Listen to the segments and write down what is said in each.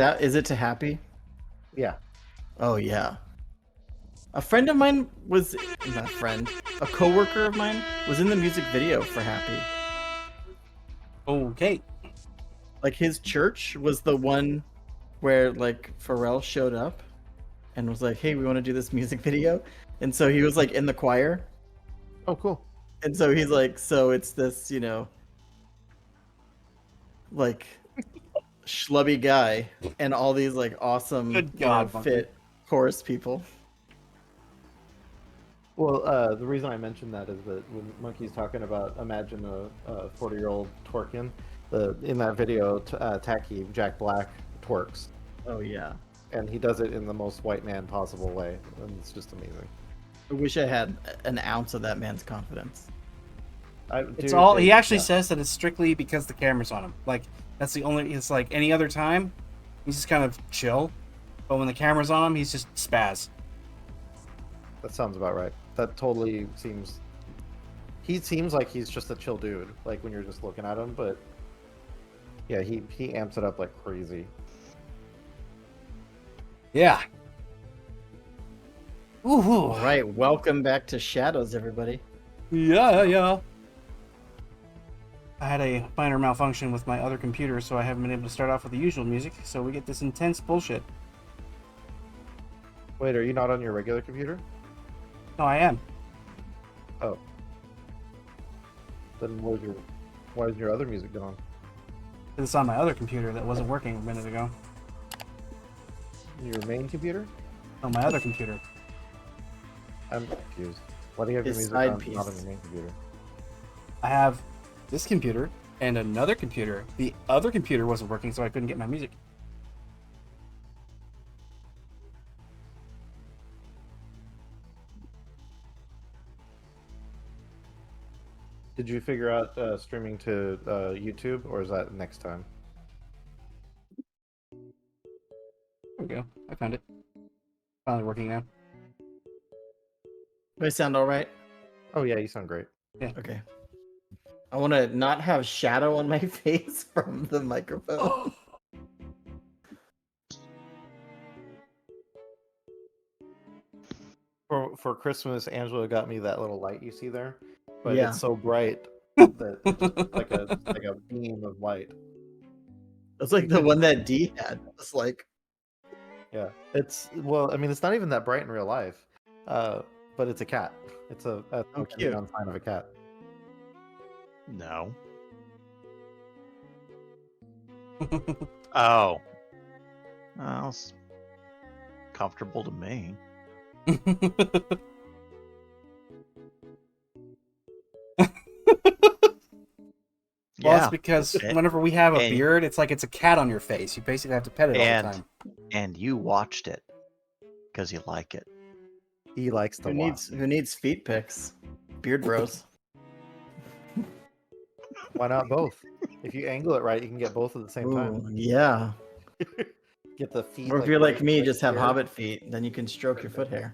Is it to Happy? Yeah. Oh yeah. A friend of mine was not a friend, a coworker of mine was in the music video for Happy. Okay. Like his church was the one where like Pharrell showed up and was like, "Hey, we want to do this music video," and so he was like in the choir, Oh, cool. and so he's like, "So it's this, like schlubby guy and all these like awesome, Good God, Monkey. fit chorus people." Well, the reason I mentioned that is that when Monkey's talking about imagine a 40-year-old twerking, in that video, Tacky, Jack Black, twerks. Oh yeah. And he does it in the most white man possible way, and it's just amazing. I wish I had an ounce of that man's confidence. He actually says that it's strictly because the camera's on him. Like, that's the only... It's like any other time, he's just kind of chill. But when the camera's on him, he's just spaz. That sounds about right. That totally seems... He seems like he's just a chill dude, like when you're just looking at him, but... Yeah, he amps it up like crazy. Yeah. Ooh. All right, welcome back to Shadows, everybody. Yeah. I had a minor malfunction with my other computer, so I haven't been able to start off with the usual music, so we get this intense bullshit. Wait, are you not on your regular computer? No, I am. Oh. Then why is your other music gone? It's on my other computer that wasn't working a minute ago. Your main computer? No, my other computer. I'm confused. Why do you have your His music side on, piece. not on your main computer? I have this computer and another computer. The other computer wasn't working, so I couldn't get my music. Did you figure out streaming to YouTube, or is that next time? There we go. I found it. Finally working now. Do I sound all right? Oh yeah, you sound great. Okay. I want to not have shadow on my face from the microphone. For Christmas, Angela got me that little light you see there, but Yeah. it's so bright that it's like a beam of light. It's like the one that D had. It's like, Yeah, it's I mean, it's not even that bright in real life, but it's a cat. It's a cute. sign of a cat. No. Oh. Well, it's comfortable to me. Well, it's because And- whenever we have a and- beard, it's like it's a cat on your face. You basically have to pet it all the time. And you watched it because you like it. He likes to watch. who needs feet pics? Beard bros. Why not both? If you angle it right, you can get both at the same Ooh, time. yeah. Get the feet. Or if you're like right- me, right just have here. hobbit feet, then you can stroke your foot hair.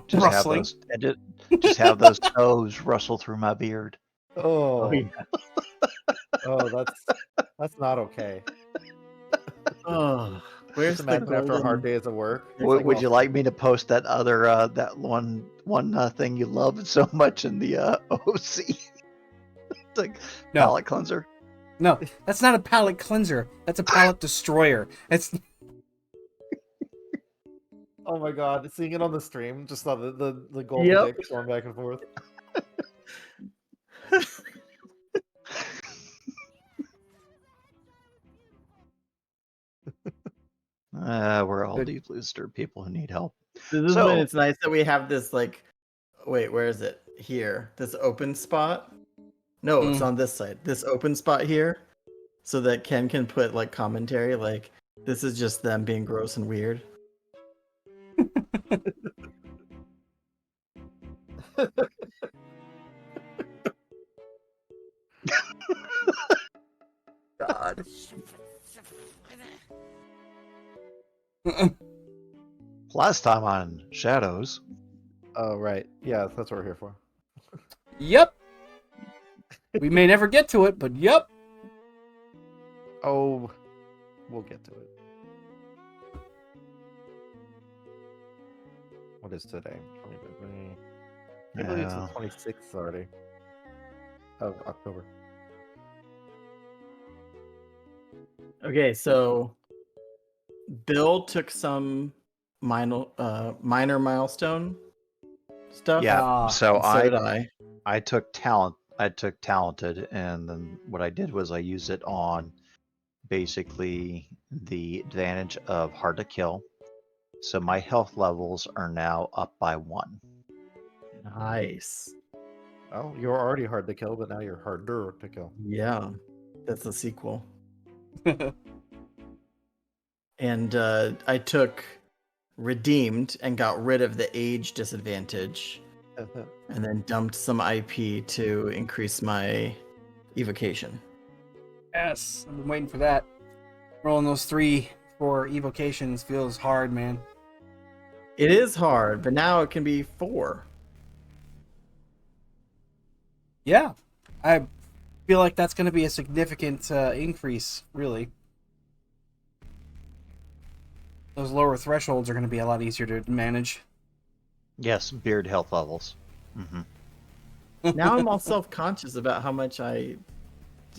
Just Rustling. Have those, and just have those toes rustle through my beard. Oh, yeah. oh, that's not okay. Oh, where's Just the imagine after a hard golden... days of work. There's like Would all- you like me to post that other that one thing you loved so much in the OC? It's like No. palate cleanser. No, that's not a palate cleanser. That's a palate destroyer. It's Oh my god, seeing it on the stream, just saw the golden Yep. dick going back and forth. We're all Good. deeply disturbed people who need help. This is So- when it's nice that we have this like, wait, where is it? Here, this open spot. No, it's on this side. This open spot here, so that Ken can put like commentary. Like, this is just them being gross and weird. God. Last time on Shadows, Oh right, yeah, that's what we're here for. Yep. We may never get to it, but yep. Oh, we'll get to it. What is today? I believe it's the Yeah. 26th already of October. Okay, so Bill took some minor milestone stuff. Yeah. So and so did I I. took talent. I took talented, and then what I did was I used it on basically the advantage of hard to kill. So my health levels are now up by 1. Nice. Oh, you're already hard to kill, but now you're harder to kill. Yeah, that's the sequel. And I took redeemed and got rid of the age disadvantage, and then dumped some IP to increase my evocation. Yes, I've been waiting for that. Rolling those 3 for evocations feels hard, man. It is hard, but now it can be 4. Yeah, I feel like that's going to be a significant increase, really. Those lower thresholds are going to be a lot easier to manage. Yes, beard health levels. Now I'm all self-conscious about how much and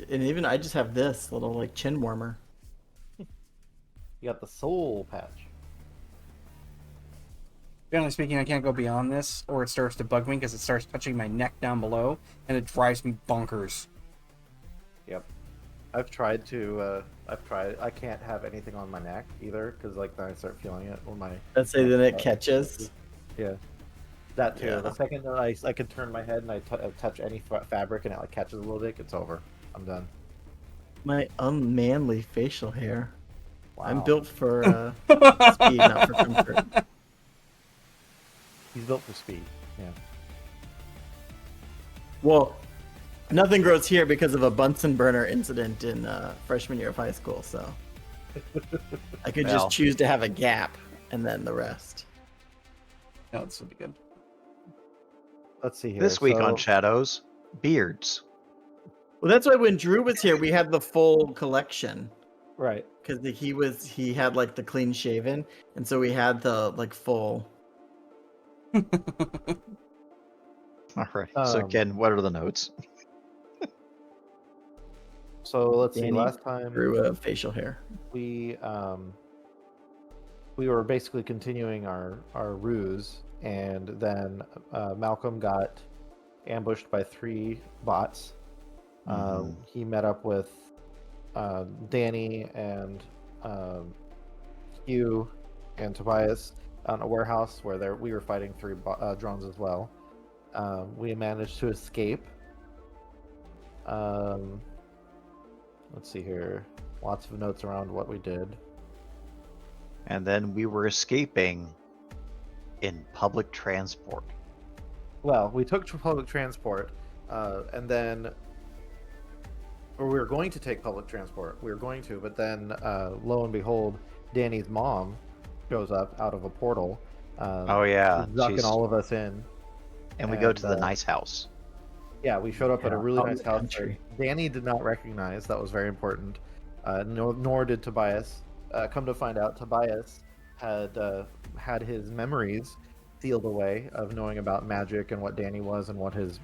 even I just have this little like chin warmer. You got the soul patch. Generally speaking, I can't go beyond this, or it starts to bug me because it starts touching my neck down below, and it drives me bonkers. Yep. I've tried. I can't have anything on my neck either, because like then I start feeling it when my. Let's say then it catches. Yeah. That too. Yeah. The second that I can turn my head and I touch any fabric and it like catches a little bit, it's over. I'm done. My unmanly facial hair. Wow. I'm built for speed, not for comfort. He's built for speed. Yeah. Well, nothing grows here because of a Bunsen burner incident in freshman year of high school, so I could Well. just choose to have a gap and then the rest. No, this will be good. Let's see here. This week on So- Shadows, beards. Well, that's why when Drew was here, we had the full collection Right. because he had like the clean shaven, and so we had the like full. All right. So Um, Ken, what are the notes? So let's see. Danny Last time Drew facial hair. we were basically continuing our ruse, and then Malcolm got ambushed by 3 bots. He met up with Danny and Hugh and Tobias on a warehouse where we were fighting 3 drones as well. We managed to escape. Let's see here. Lots of notes around what we did. And then we were escaping in public transport. Well, we took public transport, and then, or we were going to take public transport. We were going to, but then, lo and behold, Danny's mom shows up out of a portal. Oh yeah, Zucking all of us in. and we go and, to the nice house. Yeah, we showed up at a really out in nice the house. country. That Danny did not recognize. That was very important. Nor did Tobias. Come to find out, Tobias had his memories sealed away of knowing about magic and what Danny was and what his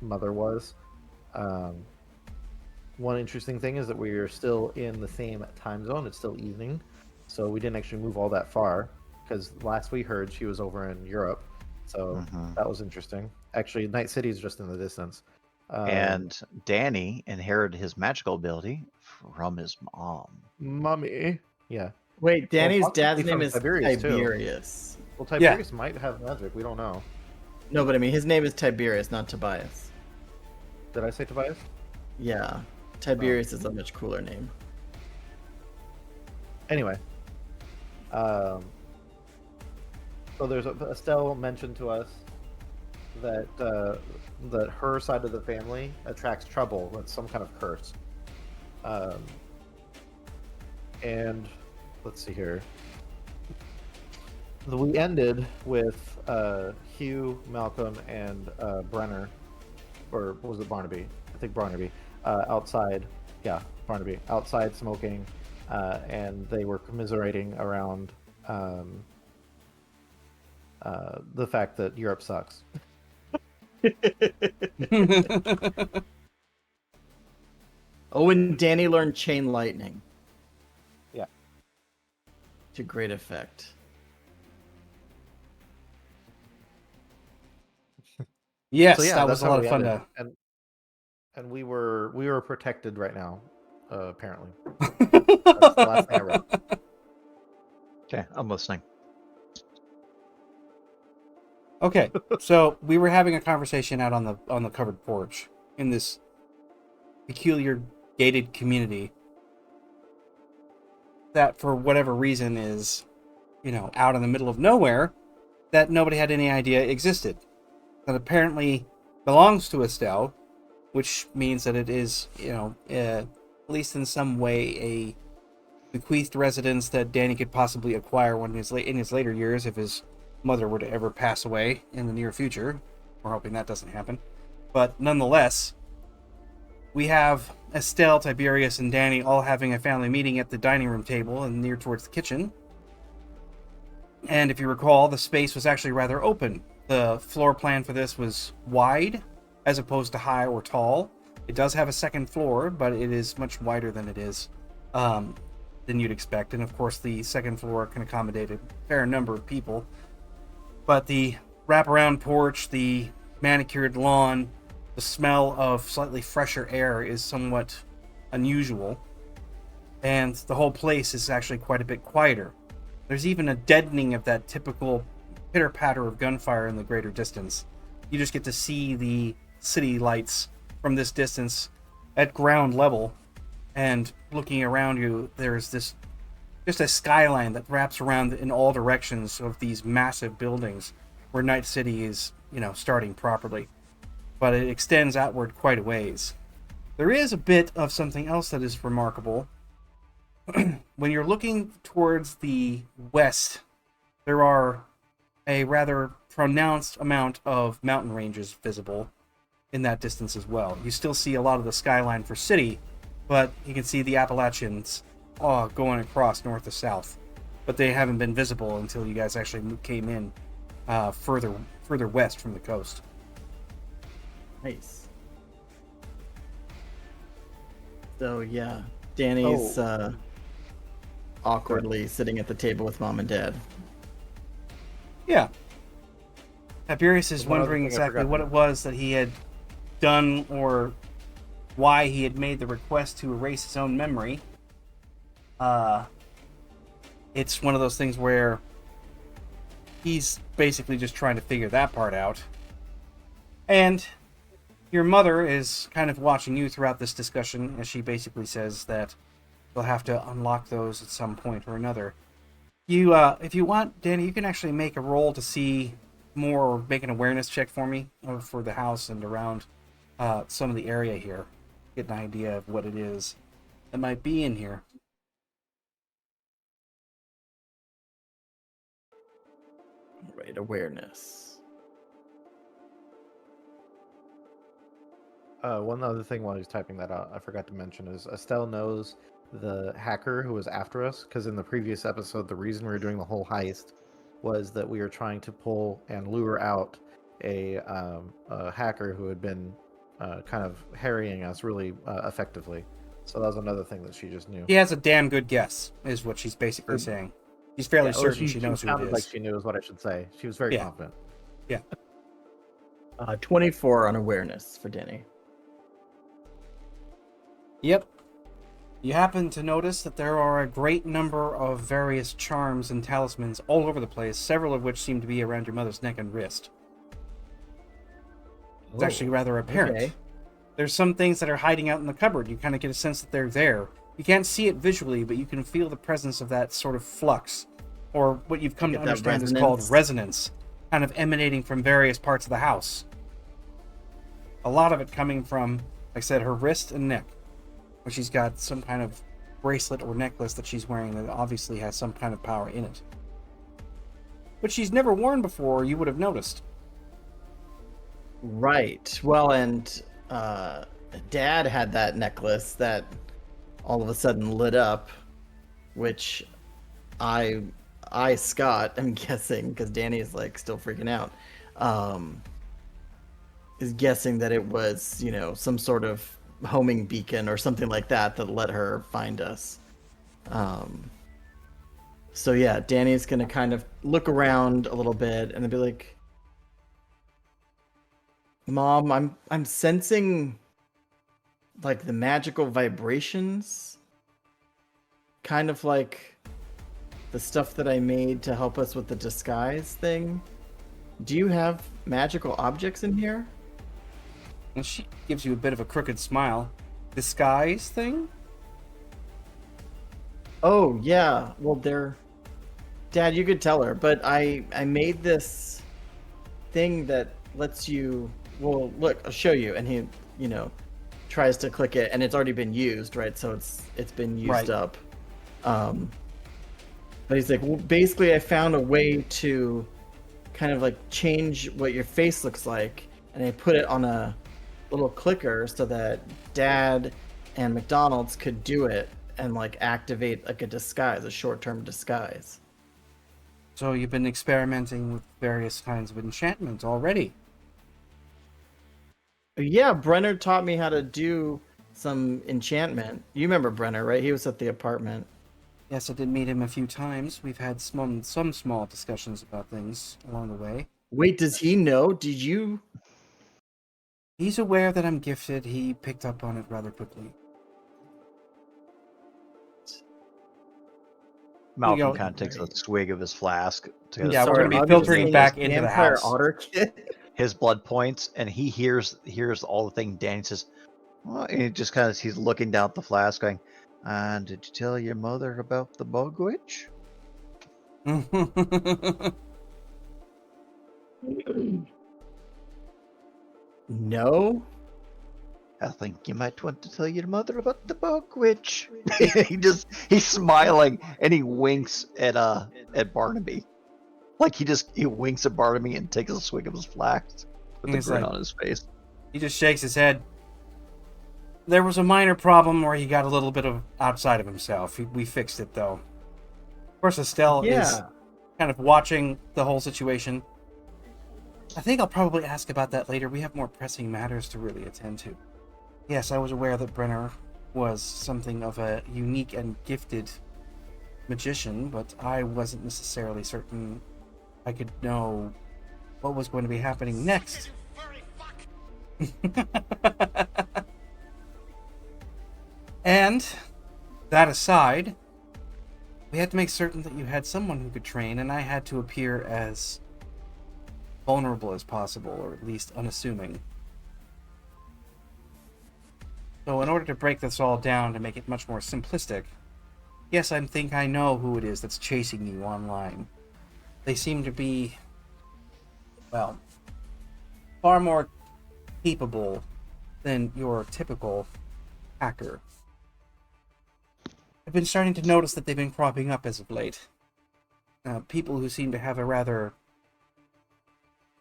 mother was. One interesting thing is that we are still in the same time zone. It's still evening, so we didn't actually move all that far because last we heard she was over in Europe. So that was interesting. Actually, Night City is just in the distance. And Danny inherited his magical ability from his mom. Mommy. Yeah. Wait, Danny's possibly dad's from name is Tiberius, too. Tiberius. Well, Tiberius might have magic. We don't know. No, but I mean his name is Tiberius, not Tobias. Did I say Tobias? Yeah, Tiberius is a much cooler name. Anyway. So there's Estelle mentioned to us that that her side of the family attracts trouble. That's some kind of curse. And let's see here. We ended with Hugh, Malcolm, and Brenner, or was it Barnaby? I think Barnaby. Outside, yeah, Barnaby. Outside smoking, and they were commiserating around the fact that Europe sucks. Oh, and Danny learned chain lightning. Yeah. To great effect. Yes, So yeah, that that's was a how lot we of fun ended. to. And we were protected right now, apparently. That's the last thing I read. Okay, I'm listening. Okay, so we were having a conversation out on the covered porch in this peculiar gated community that, for whatever reason, is, out in the middle of nowhere, that nobody had any idea existed. That apparently belongs to Estelle, which means that it is, at least in some way, a bequeathed residence that Danny could possibly acquire in his later years if his mother were to ever pass away in the near future. We're hoping that doesn't happen. But nonetheless, we have Estelle, Tiberius, and Danny all having a family meeting at the dining room table and near towards the kitchen. And if you recall, the space was actually rather open. The floor plan for this was wide, as opposed to high or tall. It does have a second floor, but it is much wider than it is than you'd expect. And of course, the second floor can accommodate a fair number of people. But the wraparound porch, the manicured lawn, the smell of slightly fresher air is somewhat unusual. And the whole place is actually quite a bit quieter. There's even a deadening of that typical pitter-patter of gunfire in the greater distance. You just get to see the city lights from this distance at ground level, and looking around you, there's this just a skyline that wraps around in all directions of these massive buildings where Night City is, starting properly. But it extends outward quite a ways. There is a bit of something else that is remarkable. When you're looking towards the west, there are a rather pronounced amount of mountain ranges visible in that distance as well. You still see a lot of the skyline for city, but you can see the Appalachians going across north to south. But they haven't been visible until you guys actually came in further west from the coast. Nice. So yeah, Danny's awkwardly sitting at the table with mom and dad. Yeah. Tiberius is wondering exactly what it was that he had done or why he had made the request to erase his own memory. It's one of those things where he's basically just trying to figure that part out. And your mother is kind of watching you throughout this discussion, as she basically says that you'll have to unlock those at some point or another. You, if you want, Danny, you can actually make a roll to see more, or make an awareness check for me for the house and around some of the area here. Get an idea of what it is that might be in here. Right, awareness. One other thing while he's typing that out, I forgot to mention is Estelle knows the hacker who was after us, because in the previous episode, the reason we were doing the whole heist was that we were trying to pull and lure out a hacker who had been kind of harrying us really effectively. So that was another thing that she just knew. He has a damn good guess, is what she's basically saying. She's fairly certain she knows who it is. Like she knew is what I should say. She was very confident. Yeah. 24 on awareness for Danny. Yep. You happen to notice that there are a great number of various charms and talismans all over the place, several of which seem to be around your mother's neck and wrist. It's actually rather apparent. Okay. There's some things that are hiding out in the cupboard. You kind of get a sense that they're there. You can't see it visually, but you can feel the presence of that sort of flux, or what you've come to understand is called resonance, kind of emanating from various parts of the house. A lot of it coming from, like I said, her wrist and neck, where she's got some kind of bracelet or necklace that she's wearing that obviously has some kind of power in it. But she's never worn before, you would have noticed. Right. Well, and Dad had that necklace that all of a sudden lit up, which I I, Scott, am guessing, because Danny is like still freaking out, is guessing that it was, some sort of homing beacon or something like that that let her find us. So yeah, Danny's gonna kind of look around a little bit and then be like, "Mom, I'm sensing like the magical vibrations, kind of like the stuff that I made to help us with the disguise thing. Do you have magical objects in here?" And she gives you a bit of a crooked smile. Disguise thing? Oh yeah, well Dad, you could tell her, but I made this thing that lets you. Well, look, I'll show you. And he, tries to click it, and it's already been used, right? So it's been used Right. up. But he's like, well, basically, I found a way to kind of like change what your face looks like, and I put it on a little clicker so that Dad and McDonald's could do it and like activate like a disguise, a short-term disguise. So you've been experimenting with various kinds of enchantment already. Yeah, Brenner taught me how to do some enchantment. You remember Brenner, right? He was at the apartment. Yes, I did meet him a few times. We've had some small discussions about things along the way. Wait, does he know? Did you? He's aware that I'm gifted. He picked up on it rather quickly. Malcolm go. kind of takes a swig of his flask to Yeah, we're Sorry, gonna be I'm just filtering saying back this into the vampire house. otter kit. his blood points, and he hears all the thing. Danny says, well, and he just kind of he's looking down at the flask, going, "And did you tell your mother about the bug witch?" No. I think you might want to tell your mother about the bug witch. He's smiling and he winks at Barnaby. Like he winks at Barnaby and takes a swig of his flask with a He's grin like- on his face. He just shakes his head. There was a minor problem where he got a little bit of outside of himself. We fixed it, though. Of course, Estelle is Yeah. kind of watching the whole situation. I think I'll probably ask about that later. We have more pressing matters to really attend to. Yes, I was aware that Brenner was something of a unique and gifted magician, but I wasn't necessarily certain I could know what was going to be happening next. And, that aside, we had to make certain that you had someone who could train, and I had to appear as vulnerable as possible, or at least unassuming. So in order to break this all down to make it much more simplistic, yes, I think I know who it is that's chasing you online. They seem to be, well, far more capable than your typical hacker. I've been starting to notice that they've been cropping up as of late. People who seem to have a rather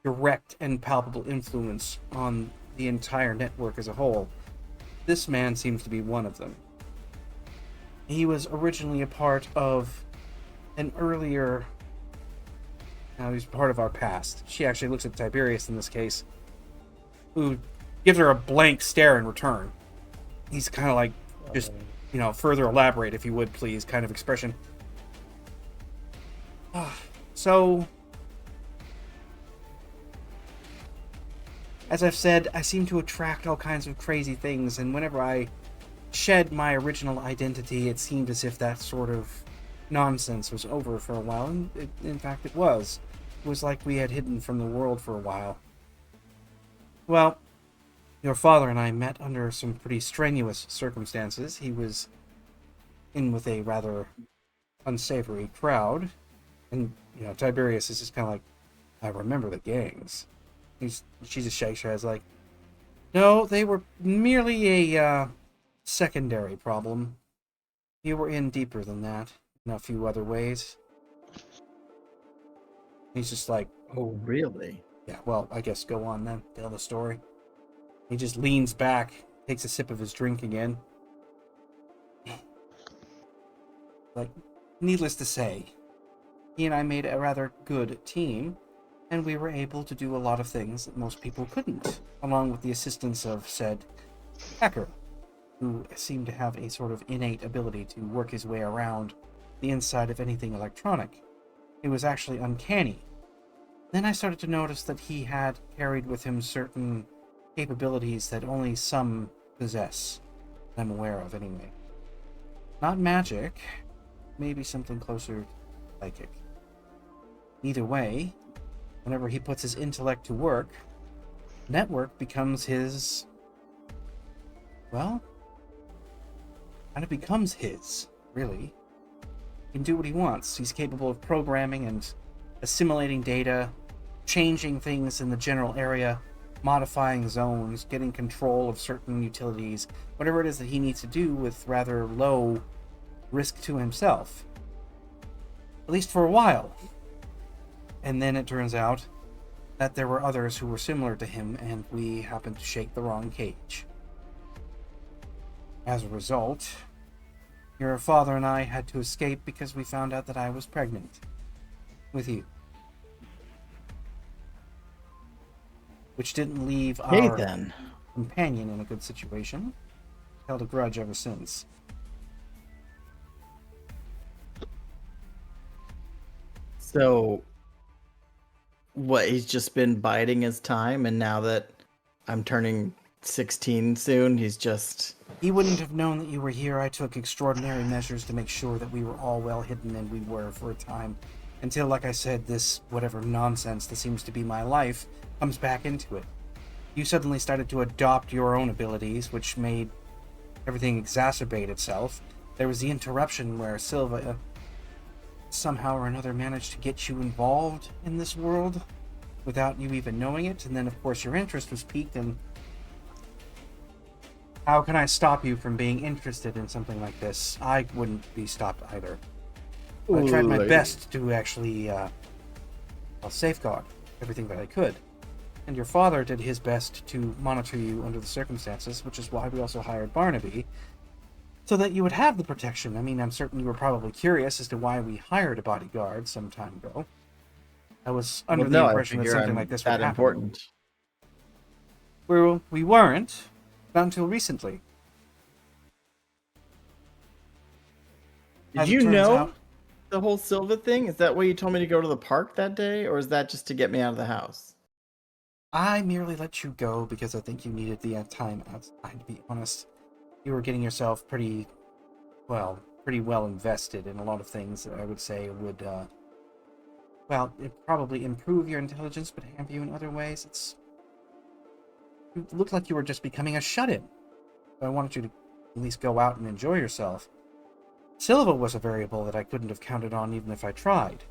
direct and palpable influence on the entire network as a whole. This man seems to be one of them. He was originally a part of an earlier... Now he's part of our past. She actually looks at Tiberius in this case, who gives her a blank stare in return. He's kind of like, just, further elaborate, if you would, please, kind of expression. So, as I've said, I seem to attract all kinds of crazy things, and whenever I shed my original identity, it seemed as if that sort of nonsense was over for a while, and in fact it was. It was like we had hidden from the world for a while. Well, your father and I met under some pretty strenuous circumstances. He was in with a rather unsavory crowd, and, Tiberius is just kind of like, I remember the gangs. She just shakes her head like, no, they were merely a secondary problem. You were in deeper than that, in a few other ways. He's just like, Oh, really? yeah, well, I guess go on then, tell the story. He just leans back, takes a sip of his drink again. Like, needless to say, he and I made a rather good team, and we were able to do a lot of things that most people couldn't, along with the assistance of said hacker, who seemed to have a sort of innate ability to work his way around the inside of anything electronic. It was actually uncanny. Then I started to notice that he had carried with him certain capabilities that only some possess, that I'm aware of anyway. Not magic, maybe something closer to psychic. Either way, whenever he puts his intellect to work, network becomes his... well, kind of becomes his, really. He can do what he wants. He's capable of programming and assimilating data, changing things in the general area, modifying zones, getting control of certain utilities, whatever it is that he needs to do with rather low risk to himself. At least for a while. And then it turns out that there were others who were similar to him, and we happened to shake the wrong cage. As a result, your father and I had to escape because we found out that I was pregnant with you. Which didn't leave Hey, our then. companion in a good situation. Held a grudge ever since. So, what, he's just been biding his time, and now that I'm turning 16 soon, he's just... He wouldn't have known that you were here. I took extraordinary measures to make sure that we were all well hidden, and we were for a time. Until, like I said, this whatever nonsense that seems to be my life comes back into it. You suddenly started to adopt your own abilities, which made everything exacerbate itself. There was the interruption where Silva somehow or another managed to get you involved in this world without you even knowing it, and then of course your interest was piqued, and how can I stop you from being interested in something like this? I wouldn't be stopped either. But I tried my best to actually safeguard everything that I could. And your father did his best to monitor you under the circumstances, which is why we also hired Barnaby, so that you would have the protection. I mean, I'm certain you were probably curious as to why we hired a bodyguard some time ago. I was under the impression that something like this would that happen. important. We weren't, not until recently. Did As it you turns know out- the whole Silva thing? Is that why you told me to go to the park that day, or is that just to get me out of the house? I merely let you go because I think you needed the time outside, to be honest. You were getting yourself pretty well invested in a lot of things that I would say would, it probably improve your intelligence, but hamper you in other ways. You looked like you were just becoming a shut-in. I wanted you to at least go out and enjoy yourself. Silva was a variable that I couldn't have counted on even if I tried.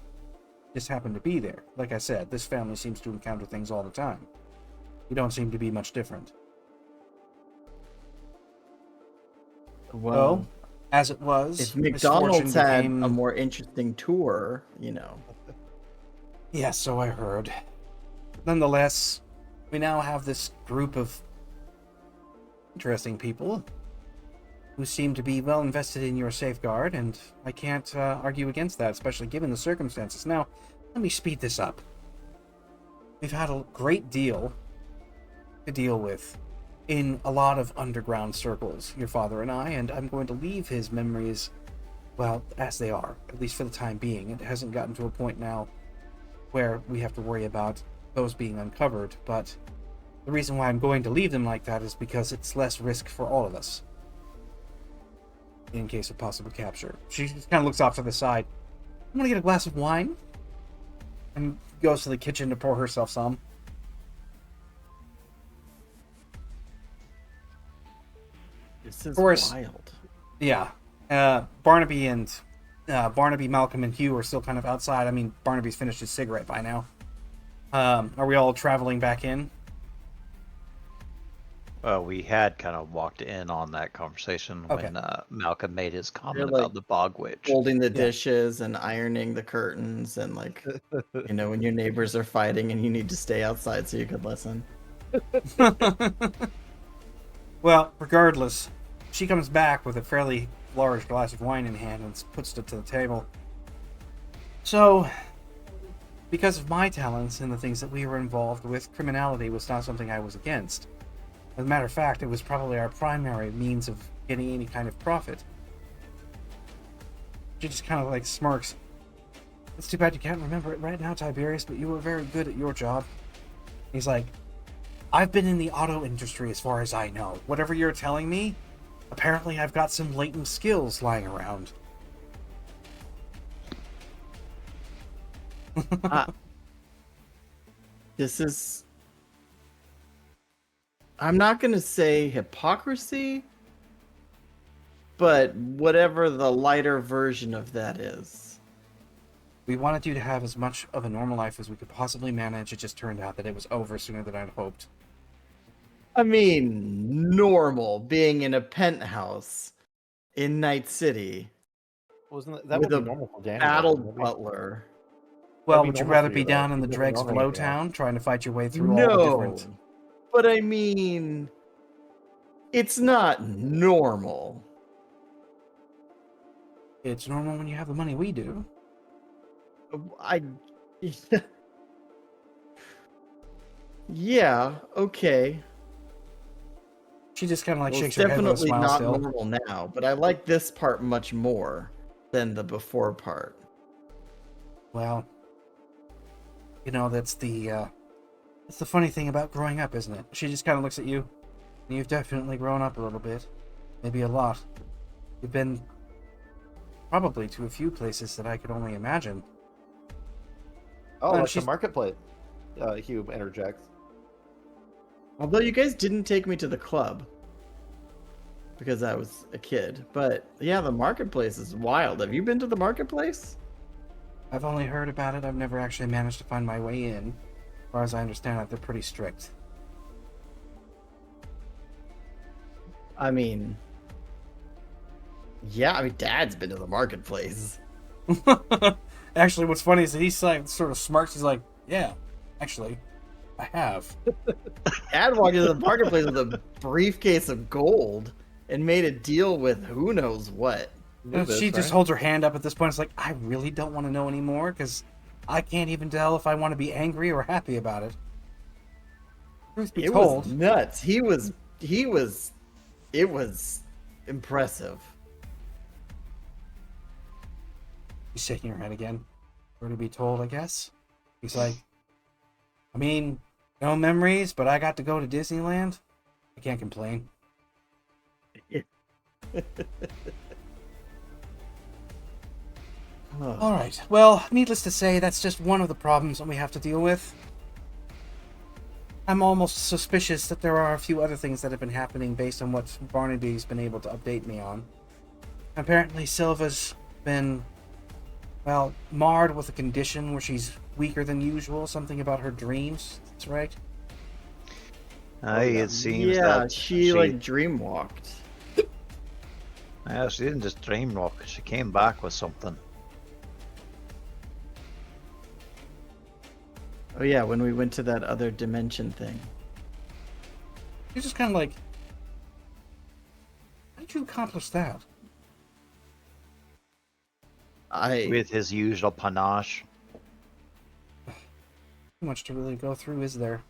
Just happened to be there. Like I said, this family seems to encounter things all the time. You don't seem to be much different. Well, So, as it was, if McDonald's misfortune had became... a more interesting tour, you know. Yes, so I heard. Nonetheless, we now have this group of interesting people who seem to be well invested in your safeguard, and I can't argue against that, especially given the circumstances. Now, let me speed this up. We've had a great deal to deal with in a lot of underground circles, your father and and I'm going to leave his memories, well, as they are, at least for the time being. It hasn't gotten to a point now where we have to worry about those being uncovered, but the reason why I'm going to leave them like that is because it's less risk for all of us in case of possible capture. She just kind of looks off to the side. I'm gonna get a glass of wine, and goes to the kitchen to pour herself some. This is course. wild. Yeah. Barnaby, Malcolm, and Hugh are still kind of outside. I mean, Barnaby's finished his cigarette by now. Are we all traveling back in? Well, we had kind of walked in on that conversation Okay. when Malcolm made his comment like, about the bog witch. Folding the dishes and ironing the curtains, and like, you know, when your neighbors are fighting and you need to stay outside so you could listen. Well, regardless, she comes back with a fairly large glass of wine in hand and puts it to the table. So, because of my talents and the things that we were involved with, criminality was not something I was against. As a matter of fact, it was probably our primary means of getting any kind of profit. She just kind of like smirks. It's too bad you can't remember it right now, Tiberius, but you were very good at your job. He's like, I've been in the auto industry as far as I know. Whatever you're telling me, apparently I've got some latent skills lying around. This is. I'm not going to say hypocrisy, but whatever the lighter version of that is. We wanted you to have as much of a normal life as we could possibly manage. It just turned out that it was over sooner than I'd hoped. I mean, normal being in a penthouse in Night City Wasn't that with would a be normal for Danny? battle maybe? butler. Well, be would you normal rather for be you, though. down in the You've been dregs of normal, yeah. Lowtown trying to fight your way through all the No, different... but I mean, it's not normal. It's normal when you have the money we do. I. Yeah, okay. She just kind of like Well, shakes it's her head with a definitely smile not still. normal now, but I like this part much more than the before part. Well, you know, that's the funny thing about growing up, isn't it? She just kind of looks at you, and you've definitely grown up a little bit. Maybe a lot. You've been probably to a few places that I could only imagine. Oh, And like the she's- marketplace. Hugh interjects. Although you guys didn't take me to the club because I was a kid, but yeah, the marketplace is wild. Have you been to the marketplace? I've only heard about it. I've never actually managed to find my way in. As far as I understand it, they're pretty strict. I mean, yeah, I mean, Dad's been to the marketplace. Actually, what's funny is that he's like sort of smirks. He's like, "Yeah, actually, I have." Dad walked into the marketplace with a briefcase of gold and made a deal with who knows what. Knew this, She just right? holds her hand up at this point. It's like, I really don't want to know anymore because I can't even tell if I want to be angry or happy about it. Truth be It told, was nuts. It was impressive. she's shaking her head again. Or to be told, I guess. He's like, I mean, no memories, but I got to go to Disneyland. I can't complain. Huh. All right. Well, needless to say, that's just one of the problems that we have to deal with. I'm almost suspicious that there are a few other things that have been happening based on what Barnaby's been able to update me on. Apparently, Silva's been, well, marred with a condition where she's weaker than usual. Something about her dreams. That's right. It seems yeah, that she like dream walked. Yeah, she didn't just dreamwalk. She came back with something. Oh yeah, when we went to that other dimension thing. She's just kind of like, how did you accomplish that? With his usual panache. Too much to really go through, is there?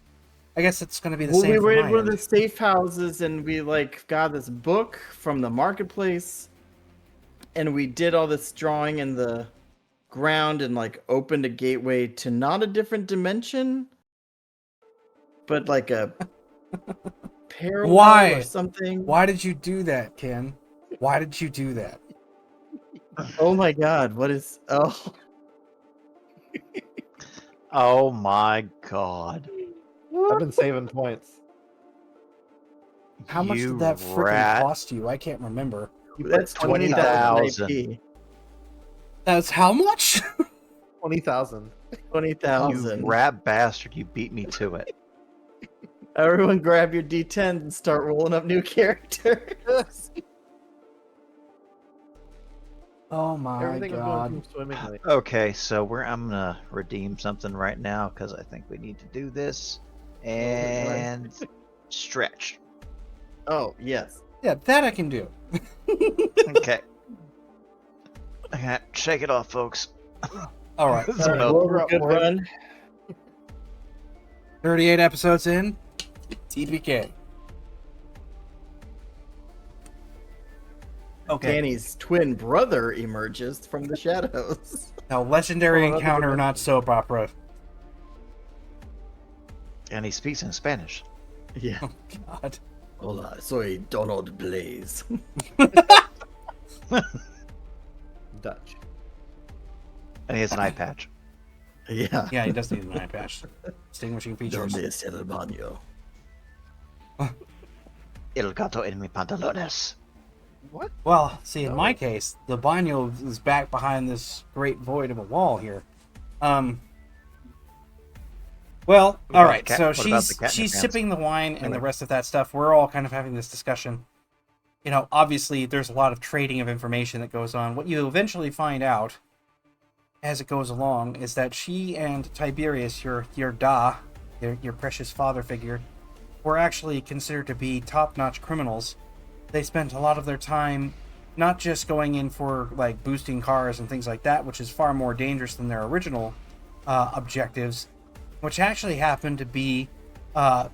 I guess it's going to be the Well, same we for were my in one of end. the safe houses and we like got this book from the marketplace and we did all this drawing in the ground and like opened a gateway to not a different dimension but like a parallel Why? or something. Why did you do that, Ken? Why did you do that? Oh my god, what is Oh my god. I've been saving points. How much You did that freaking rat. cost you? I can't remember. that's 20,000 20,000. IP. That's how much? 20,000. 20,000. You rat bastard, you beat me to it. Everyone grab your D10s and start rolling up new characters. Oh my Everything is god. going swimmingly. Okay, so I'm gonna redeem something right now because I think we need to do this. And stretch. Oh, yes. Yeah, that I can do. Okay. Okay, shake it off, folks. All right. So All right, no, well, we're good run. 38 episodes in. TPK. Okay. Danny's twin brother emerges from the shadows. Now, legendary Oh, that's a good encounter, one. not soap opera. and he speaks in Spanish. Yeah. Oh, God. Hola, soy Donald Blaze. Dutch. And he has an eye patch. Yeah. Yeah, he does need an eye patch. Distinguishing features. Donde está el baño? El gato en mi pantalones. What? Well, see, in my Oh. case, the baño is back behind this great void of a wall here. Well, What all about right. the cat- So what about she's the cat in your she's pants? sipping the wine and the Anyway. rest of that stuff. We're all kind of having this discussion. You know, obviously, there's a lot of trading of information that goes on. What you eventually find out as it goes along is that she and Tiberius, your precious father figure, were actually considered to be top-notch criminals. They spent a lot of their time not just going in for like boosting cars and things like that, which is far more dangerous than their original objectives, which actually happened to be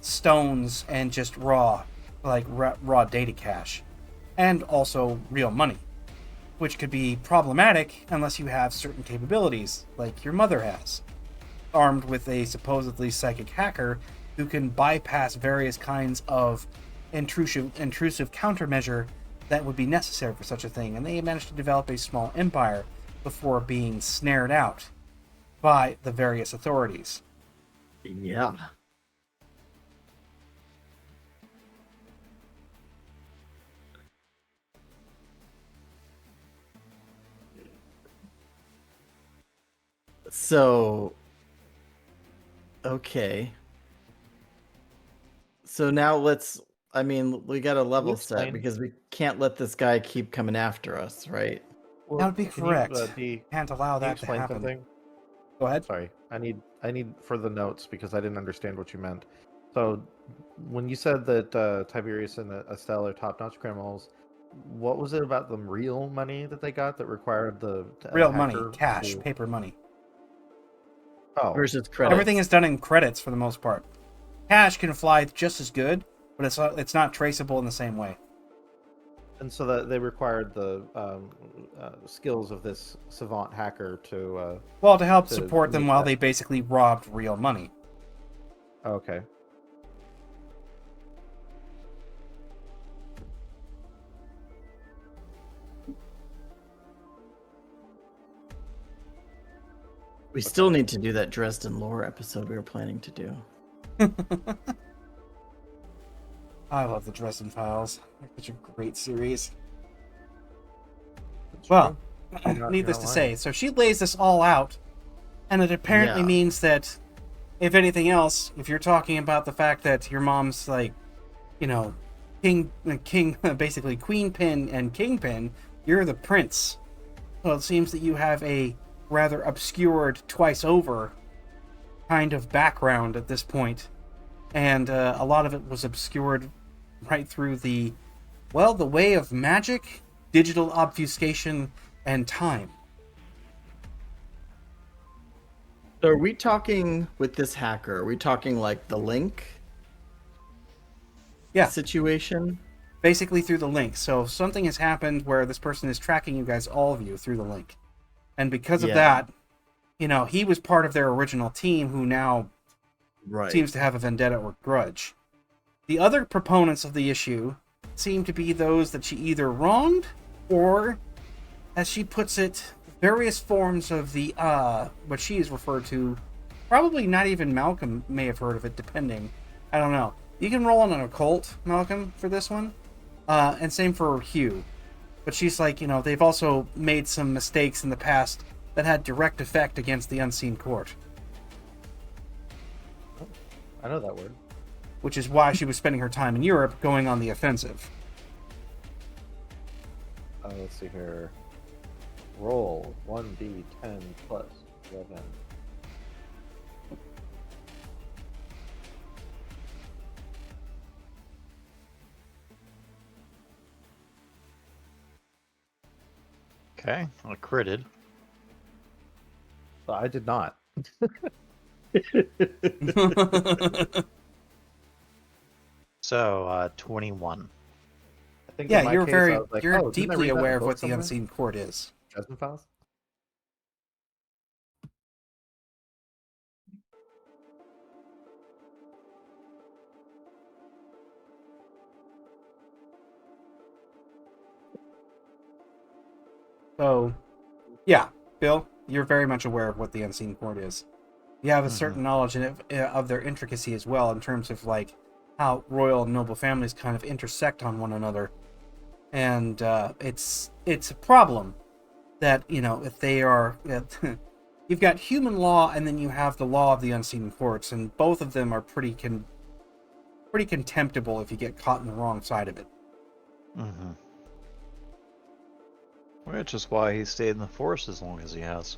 stones and just raw data cache, and also real money, which could be problematic unless you have certain capabilities, like your mother has, armed with a supposedly psychic hacker who can bypass various kinds of intrusive countermeasure that would be necessary for such a thing. And they managed to develop a small empire before being snared out by the various authorities. Yeah. So, okay. So now I mean, we got a level set explain? because we can't let this guy keep coming after us, right? Well, That would be can correct. Dee, Can't allow can you that to explain happen. something? Go ahead. Sorry, I need for the notes because I didn't understand what you meant. So, when you said that Tiberius and Estelle are top-notch criminals, what was it about the real money that they got that required the Real money, hacker cash, to- paper money. Oh, Versus credits. Everything is done in credits for the most part. Cash can fly just as good, but it's not traceable in the same way. and so that they required the skills of this savant hacker to. Well, to help To support them make while that- they basically robbed real money. Okay. We still need to do that Dresden lore episode we were planning to do. I love the Dresden Files. They're such a great series. That's Well, true. You're not- needless you're to not say, lying. so she lays this all out, and it apparently Yeah. means that, if anything else, if you're talking about the fact that your mom's like, you know, king, basically queen pin and kingpin, you're the prince. Well, it seems that you have a rather obscured twice over kind of background at this point, and a lot of it was obscured right through the way of magic, digital obfuscation, and time. So are we talking with this hacker? Are we talking like the link Yeah. situation? Basically through the link. So something has happened where this person is tracking you guys, all of you, through the link. And because of Yeah. that, you know, he was part of their original team who now Right. seems to have a vendetta or grudge. The other proponents of the issue seem to be those that she either wronged or, as she puts it, various forms of the, what she is referred to, probably not even Malcolm may have heard of it, depending. I don't know. You can roll on an occult, Malcolm, for this one. And same for Hugh. But she's like, you know, they've also made some mistakes in the past that had direct effect against the unseen court. I know that word. Which is why she was spending her time in Europe going on the offensive. Let's see here. Roll 1d10 plus 11. Okay, I critted. I did not. So 21. I think in Yeah, my you're case, I very, was like, you're oh, didn't I deeply read that in a aware of book what the somewhere? unseen court is. Judgment Files? So, yeah, Bill, you're very much aware of what the unseen court is. You have a certain knowledge of their intricacy as well, in terms of like how royal and noble families kind of intersect on one another, and it's a problem that, you know, if they are, you've got human law and then you have the law of the unseen courts, and both of them are pretty contemptible if you get caught in the wrong side of it. Mm-hmm. Which is why he stayed in the forest as long as he has.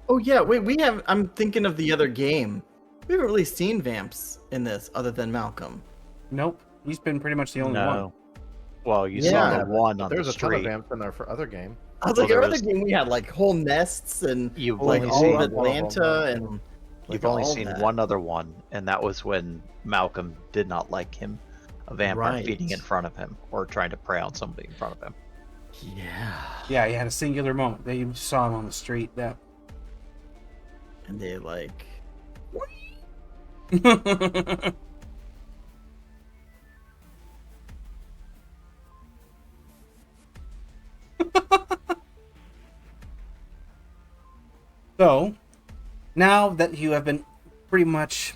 Oh yeah, wait, we have. I'm thinking of the other game. We haven't really seen Vamps in this other than Malcolm. Nope, he's been pretty much the only one. No. Well, you Yeah, saw the one But on the there's a ton of street. vamps in there for other game. I was Well, like, there our other was- game we had like whole nests and You've like only all seen of one of them, Atlanta yeah. and like, You've only all seen that. one other one, and that was when Malcolm did not like him, a vampire Right. feeding in front of him or trying to prey on somebody in front of him. Yeah. Yeah, he had a singular moment that you saw him on the street. That. And they like. So, now that you have been pretty much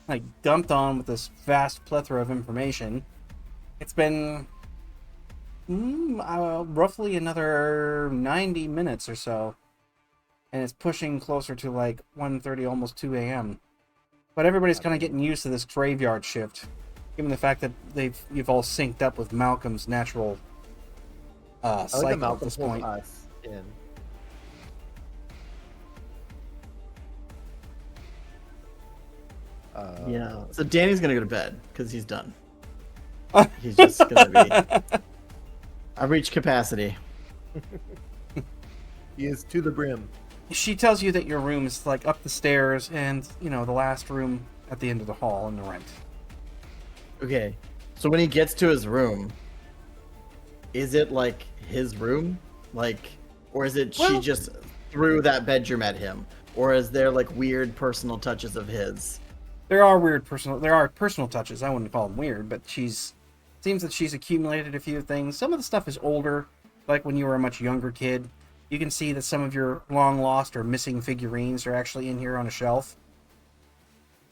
like dumped on with this vast plethora of information, it's been roughly another 90 minutes or so, and it's pushing closer to like 1:30, almost 2 a.m. But everybody's kind of getting used to this graveyard shift, given the fact that you've all synced up with Malcolm's natural I like that cycle at Malcolm this pulls point. us in. Yeah. So Danny's gonna go to bed because he's done. He's just gonna be. I've reached capacity. He is to the brim. She tells you that your room is like up the stairs and, you know, the last room at the end of the hall in the rent. Okay. So when he gets to his room, is it like his room? Like, or is it she Well- just threw that bedroom at him? Or is there like weird personal touches of his? There are personal touches. I wouldn't call them weird, but seems that she's accumulated a few things. Some of the stuff is older, like when you were a much younger kid. You can see that some of your long lost or missing figurines are actually in here on a shelf.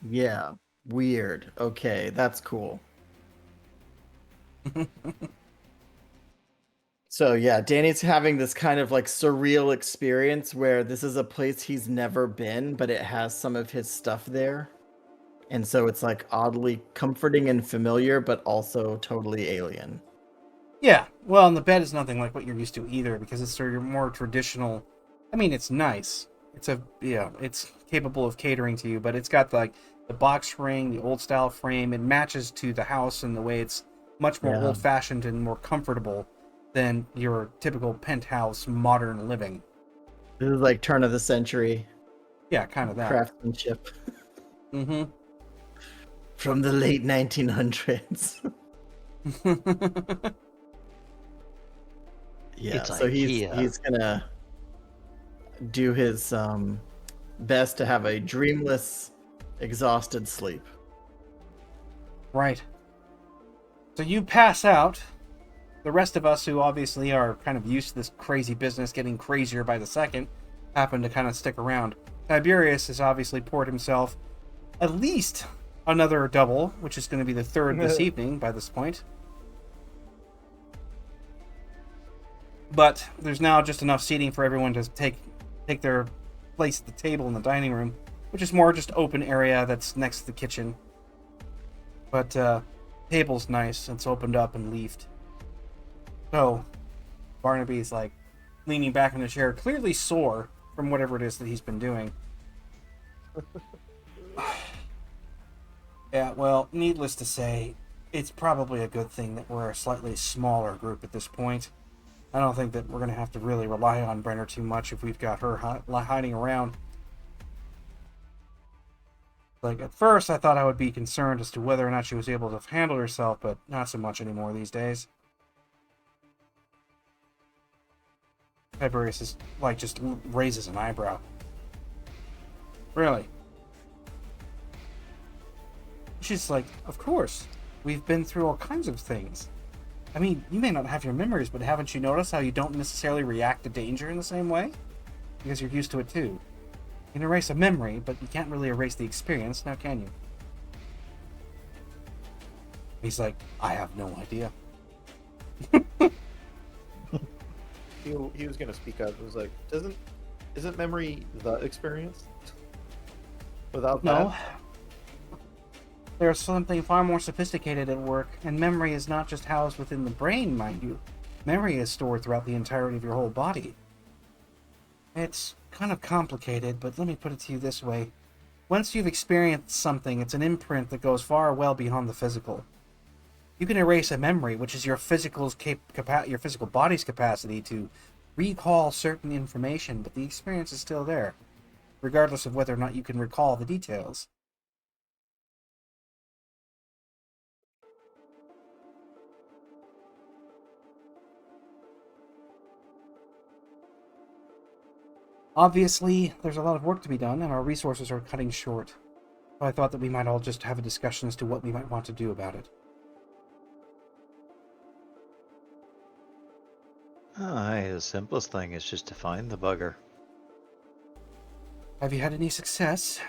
Yeah. Weird. Okay, that's cool. So yeah, Danny's having this kind of like surreal experience where this is a place he's never been, but it has some of his stuff there. And so it's like oddly comforting and familiar, but also totally alien. Yeah, well, and the bed is nothing like what you're used to either, because it's sort of more traditional. I mean, it's nice. It's capable of catering to you, but it's got like the box spring, the old style frame. It matches to the house in the way it's much more Yeah. old fashioned and more comfortable than your typical penthouse modern living. This is like turn of the century Yeah, kind of that. craftsmanship Mm-hmm. from the late 1900s. Yeah, It's so IKEA. he's gonna do his best to have a dreamless, exhausted sleep. Right. So you pass out. The rest of us, who obviously are kind of used to this crazy business getting crazier by the second, happen to kind of stick around. Tiberius has obviously poured himself at least another double, which is going to be the third this evening by this point. But there's now just enough seating for everyone to take their place at the table in the dining room, which is more just open area that's next to the kitchen. But table's nice. It's opened up and leafed. So Barnaby's like leaning back in the chair, clearly sore from whatever it is that he's been doing. Yeah, well, needless to say, it's probably a good thing that we're a slightly smaller group at this point. I don't think that we're going to have to really rely on Brenner too much if we've got her hiding around. Like, at first, I thought I would be concerned as to whether or not she was able to handle herself, but not so much anymore these days. Tiberius is, like, just raises an eyebrow. Really? She's like, of course. We've been through all kinds of things. I mean, you may not have your memories, but haven't you noticed how you don't necessarily react to danger in the same way? Because you're used to it too. You can erase a memory, but you can't really erase the experience, now can you? He's like, I have no idea. He was gonna speak up. He was like, isn't memory the experience? Without No. that? There's something far more sophisticated at work, and memory is not just housed within the brain, mind you. Memory is stored throughout the entirety of your whole body. It's kind of complicated, but let me put it to you this way. Once you've experienced something, it's an imprint that goes far well beyond the physical. You can erase a memory, which is your physical body's capacity to recall certain information, but the experience is still there, regardless of whether or not you can recall the details. Obviously, there's a lot of work to be done, and our resources are cutting short. So I thought that we might all just have a discussion as to what we might want to do about it. The simplest thing is just to find the bugger. Have you had any success?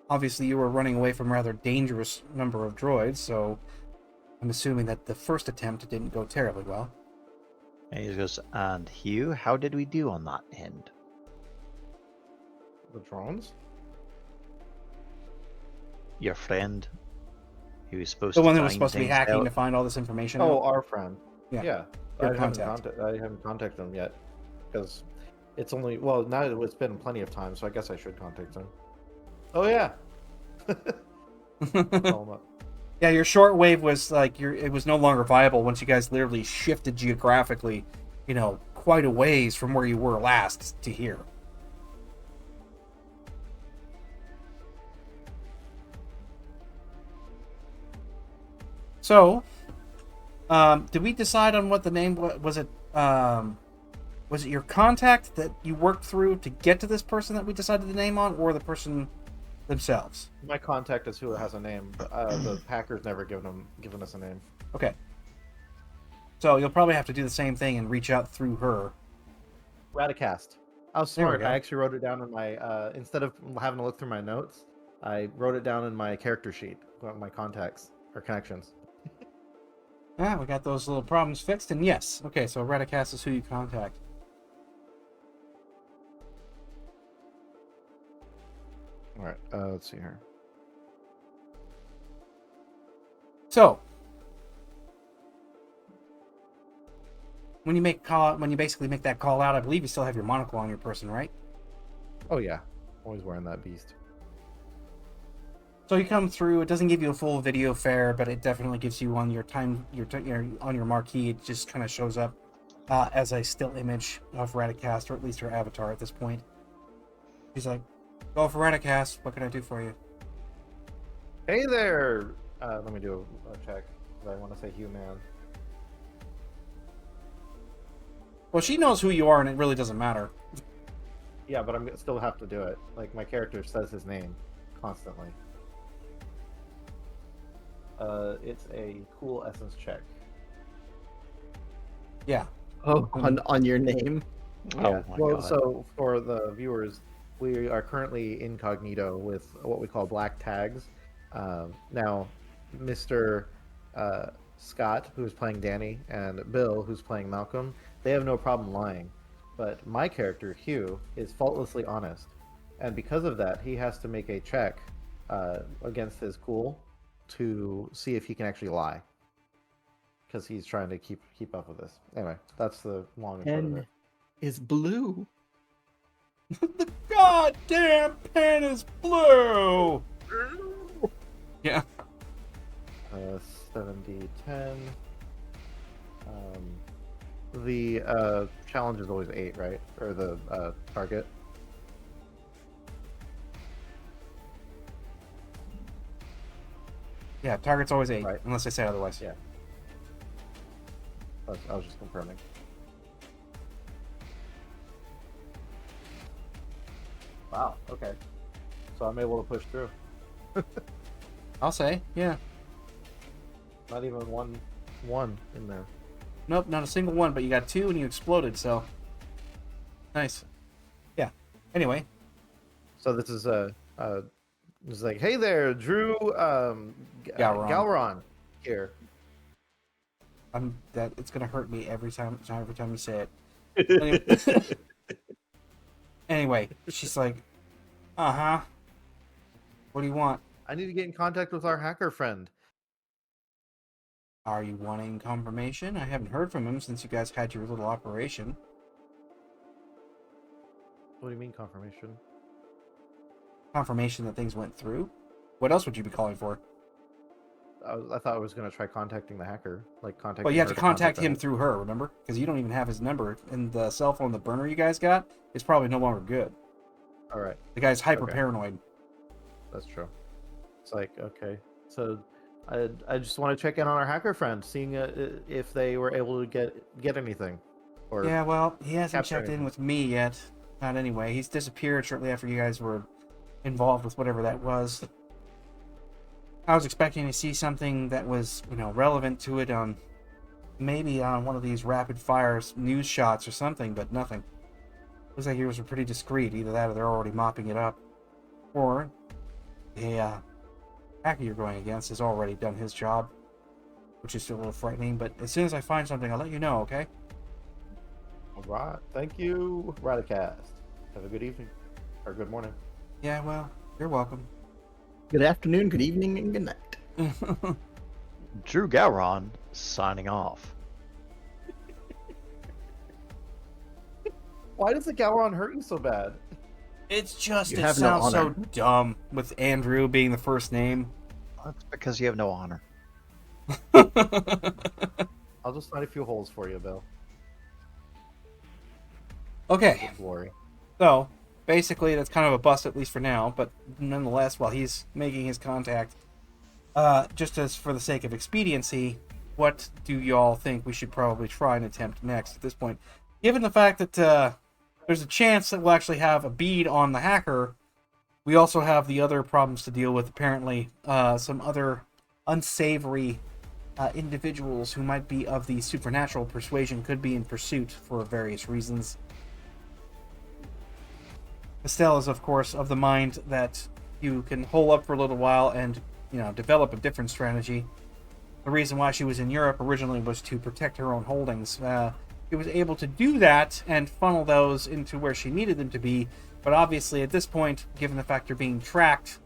Obviously, you were running away from a rather dangerous number of droids, so I'm assuming that the first attempt didn't go terribly well. And he goes, and Hugh, how did we do on that end? The drones? Your friend, who was supposed The to one that was find supposed to be things hacking out. to find all this information Oh, out? our friend. Yeah. Yeah. Your I haven't contacted him yet because it's only now it's been plenty of time, so I guess I should contact him. Oh yeah. Call him up. Yeah, your shortwave was like it was no longer viable once you guys literally shifted geographically, quite a ways from where you were last to here. So, did we decide on what the name was? It was it your contact that you worked through to get to this person that we decided the name on, or the person themselves? My contact is who has a name. But, the Packers never given us a name. Okay. So you'll probably have to do the same thing and reach out through her. Radicast. I was There we smart. go. I actually wrote it down in my instead of having to look through my notes, I wrote it down in my character sheet, my contacts or connections. Ah, we got those little problems fixed, and yes. Okay, so Radicast is who you contact. All right. Let's see here. So, when you basically make that call out, I believe you still have your monocle on your person, right? Oh yeah, always wearing that beast. So you come through. It doesn't give you a full video fare, but it definitely gives you on your on your marquee. It just kind of shows up as a still image of Radicast, or at least her avatar at this point. She's like, "Go for Radicast. What can I do for you?" Hey there. Let me do a check. I want to say human. Well, she knows who you are, and it really doesn't matter. Yeah, but I'm still have to do it. Like my character says his name constantly. It's a cool essence check. Yeah. Oh, on your name. Yeah. Oh my Well, God. so for the viewers, we are currently incognito with what we call black tags. Now, Mr. Scott, who's playing Danny, and Bill, who's playing Malcolm, they have no problem lying. But my character, Hugh, is faultlessly honest. And because of that, he has to make a check against his cool to see if he can actually lie. Because he's trying to keep up with this. Anyway, that's the long and short of Pen it. is blue. The goddamn pen is blue. Yeah. 70, 10. The challenge is always 8, right? Or the target. Yeah, target's always 8, Right. unless they say otherwise. Yeah. I was just confirming. Wow. Okay. So I'm able to push through. I'll say, yeah. Not even one in there. Nope, not a single one, but you got 2 and you exploded, so. Nice. Yeah. Anyway, So this is it's like, hey there, Drew Galron here. it's gonna hurt me every time you say it. Anyway, she's like, uh-huh. What do you want? I need to get in contact with our hacker friend. Are you wanting confirmation? I haven't heard from him since you guys had your little operation. What do you mean confirmation? Confirmation that things went through? What else would you be calling for? I thought I was gonna try contacting the hacker, like contacting. Well, you have to her contact the him hacker. through her, remember? Because you don't even have his number, and the cell phone, the burner you guys got, is probably no longer good. All right, The guy's hyper Okay. paranoid. that's true. It's like, okay, so I just want to check in on our hacker friend, seeing if they were able to get anything. Or Yeah, well, he hasn't capture checked in anything. with me yet. Not anyway. He's disappeared shortly after you guys were involved with whatever that was. I was expecting to see something that was, relevant to it on maybe on one of these rapid fire news shots or something, but nothing. Looks like yours were pretty discreet. Either that or they're already mopping it up. Or the hacker you're going against has already done his job, which is still a little frightening, but as soon as I find something, I'll let you know, okay? All right, thank you, Radicast. Have a good evening or good morning. Yeah, well, you're welcome. Good afternoon, good evening, and good night. Drew Gowron signing off. Why does the Galron hurt you so bad? It's just, You it have no sounds so honor. dumb with Andrew being the first name. That's because you have no honor. I'll just find a few holes for you, Bill. Okay, Glory. so basically that's kind of a bust, at least for now, but nonetheless, while he's making his contact, just as for the sake of expediency, what do y'all think we should probably try and attempt next at this point? Given the fact that there's a chance that we'll actually have a bead on the hacker, we also have the other problems to deal with, apparently. Some other unsavory individuals who might be of the supernatural persuasion could be in pursuit for various reasons. Estelle is, of course, of the mind that you can hole up for a little while and, develop a different strategy. The reason why she was in Europe originally was to protect her own holdings. She was able to do that and funnel those into where she needed them to be, but obviously at this point, given the fact you're being tracked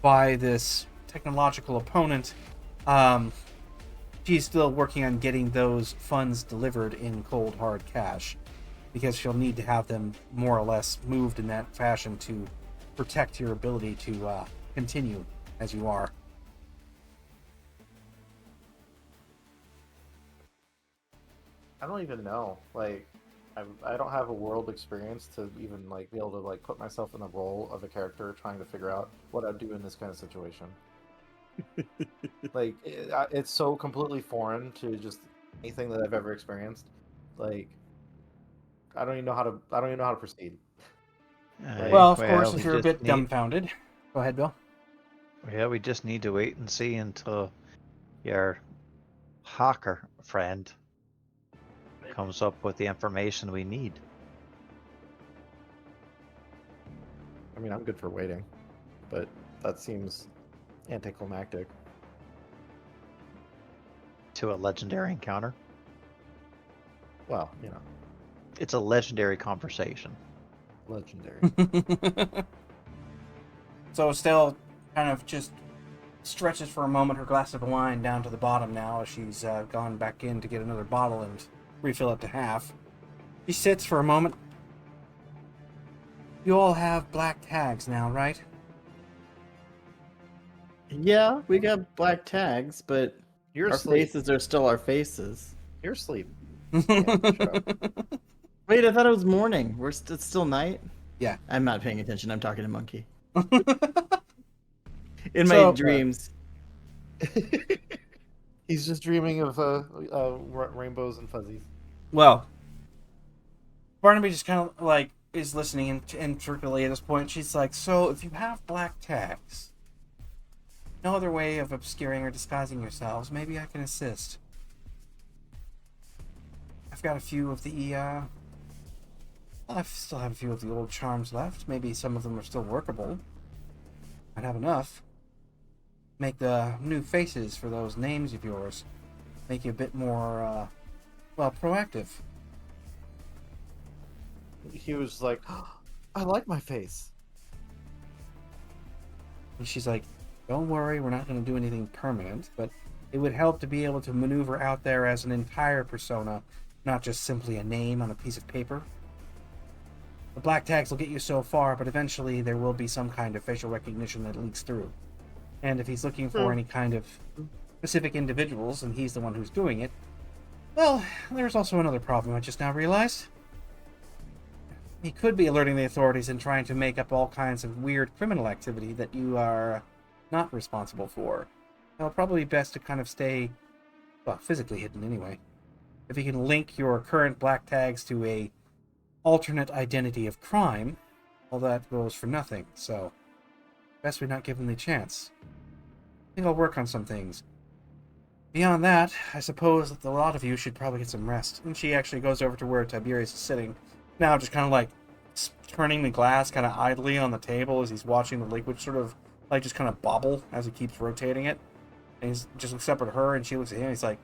by this technological opponent, she's still working on getting those funds delivered in cold hard cash, because she'll need to have them more or less moved in that fashion to protect your ability to continue as you are. I don't even know. Like, I don't have a world experience to even be able to put myself in the role of a character trying to figure out what I'd do in this kind of situation. It's so completely foreign to just anything that I've ever experienced. I don't even know how to proceed. Well, of course, we if you're a just bit need- dumbfounded. Go ahead, Bill. Yeah, we just need to wait and see until your hacker friend comes up with the information we need. I mean, I'm good for waiting, but that seems anticlimactic. To a legendary encounter. Well, It's a legendary conversation. legendary. So Estelle kind of just stretches for a moment her glass of wine down to the bottom now as she's gone back in to get another bottle and refill it to half. She sits for a moment. You all have black tags now, right? Yeah, we got black tags, but You're our asleep. faces are still our faces. You're asleep. Yeah. Wait, I thought it was morning. It's still night? Yeah. I'm not paying attention. I'm talking to Monkey. In my So- dreams. He's just dreaming of rainbows and fuzzies. Well, Barnaby just kind of like is listening intricately at this point. She's like, "So if you have black tags, no other way of obscuring or disguising yourselves, maybe I can assist. I've got a few of the I still have a few of the old charms left. Maybe some of them are still workable. I'd have enough. Make the new faces for those names of yours. Make you a bit more, proactive." He was like, I like my face. And she's like, "Don't worry, we're not going to do anything permanent, but it would help to be able to maneuver out there as an entire persona, not just simply a name on a piece of paper. The black tags will get you so far, but eventually there will be some kind of facial recognition that leaks through. And if he's looking for any kind of specific individuals, and he's the one who's doing it, well, there's also another problem I just now realized. He could be alerting the authorities and trying to make up all kinds of weird criminal activity that you are not responsible for. It'll probably be best to kind of stay, well, physically hidden anyway. If you can link your current black tags to a alternate identity of crime, all that goes for nothing, so best we not give them the chance. I think I'll work on some things. Beyond that, I suppose that a lot of you should probably get some rest." And she actually goes over to where Tiberius is sitting, now just kind of like turning the glass kind of idly on the table as he's watching the liquid sort of like just kind of bobble as he keeps rotating it. And he just looks up at her and she looks at him and he's like,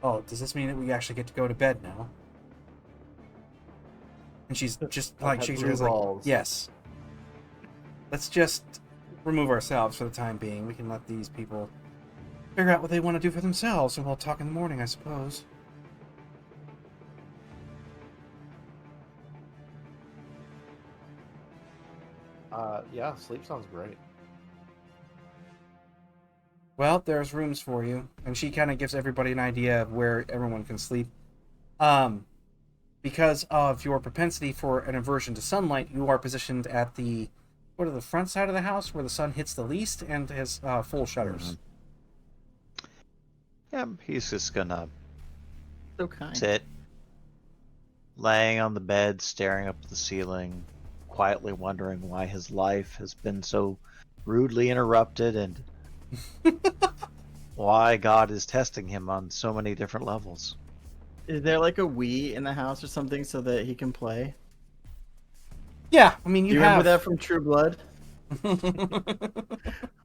"Oh, does this mean that we actually get to go to bed now?" And she's just like, shakes her head like, "Yes. Let's just remove ourselves for the time being. We can let these people figure out what they want to do for themselves, and we'll talk in the morning, I suppose." Yeah, sleep sounds great. Well, there's rooms for you, and she kind of gives everybody an idea of where everyone can sleep. Because of your propensity for an aversion to sunlight, you are positioned at the front side of the house where the sun hits the least and has full shutters. Yeah, he's just gonna So kind. sit, laying on the bed, staring up at the ceiling, quietly wondering why his life has been so rudely interrupted and why God is testing him on so many different levels. Is there like a Wii in the house or something so that he can play? Yeah, I mean, Do you you have... remember that from True Blood?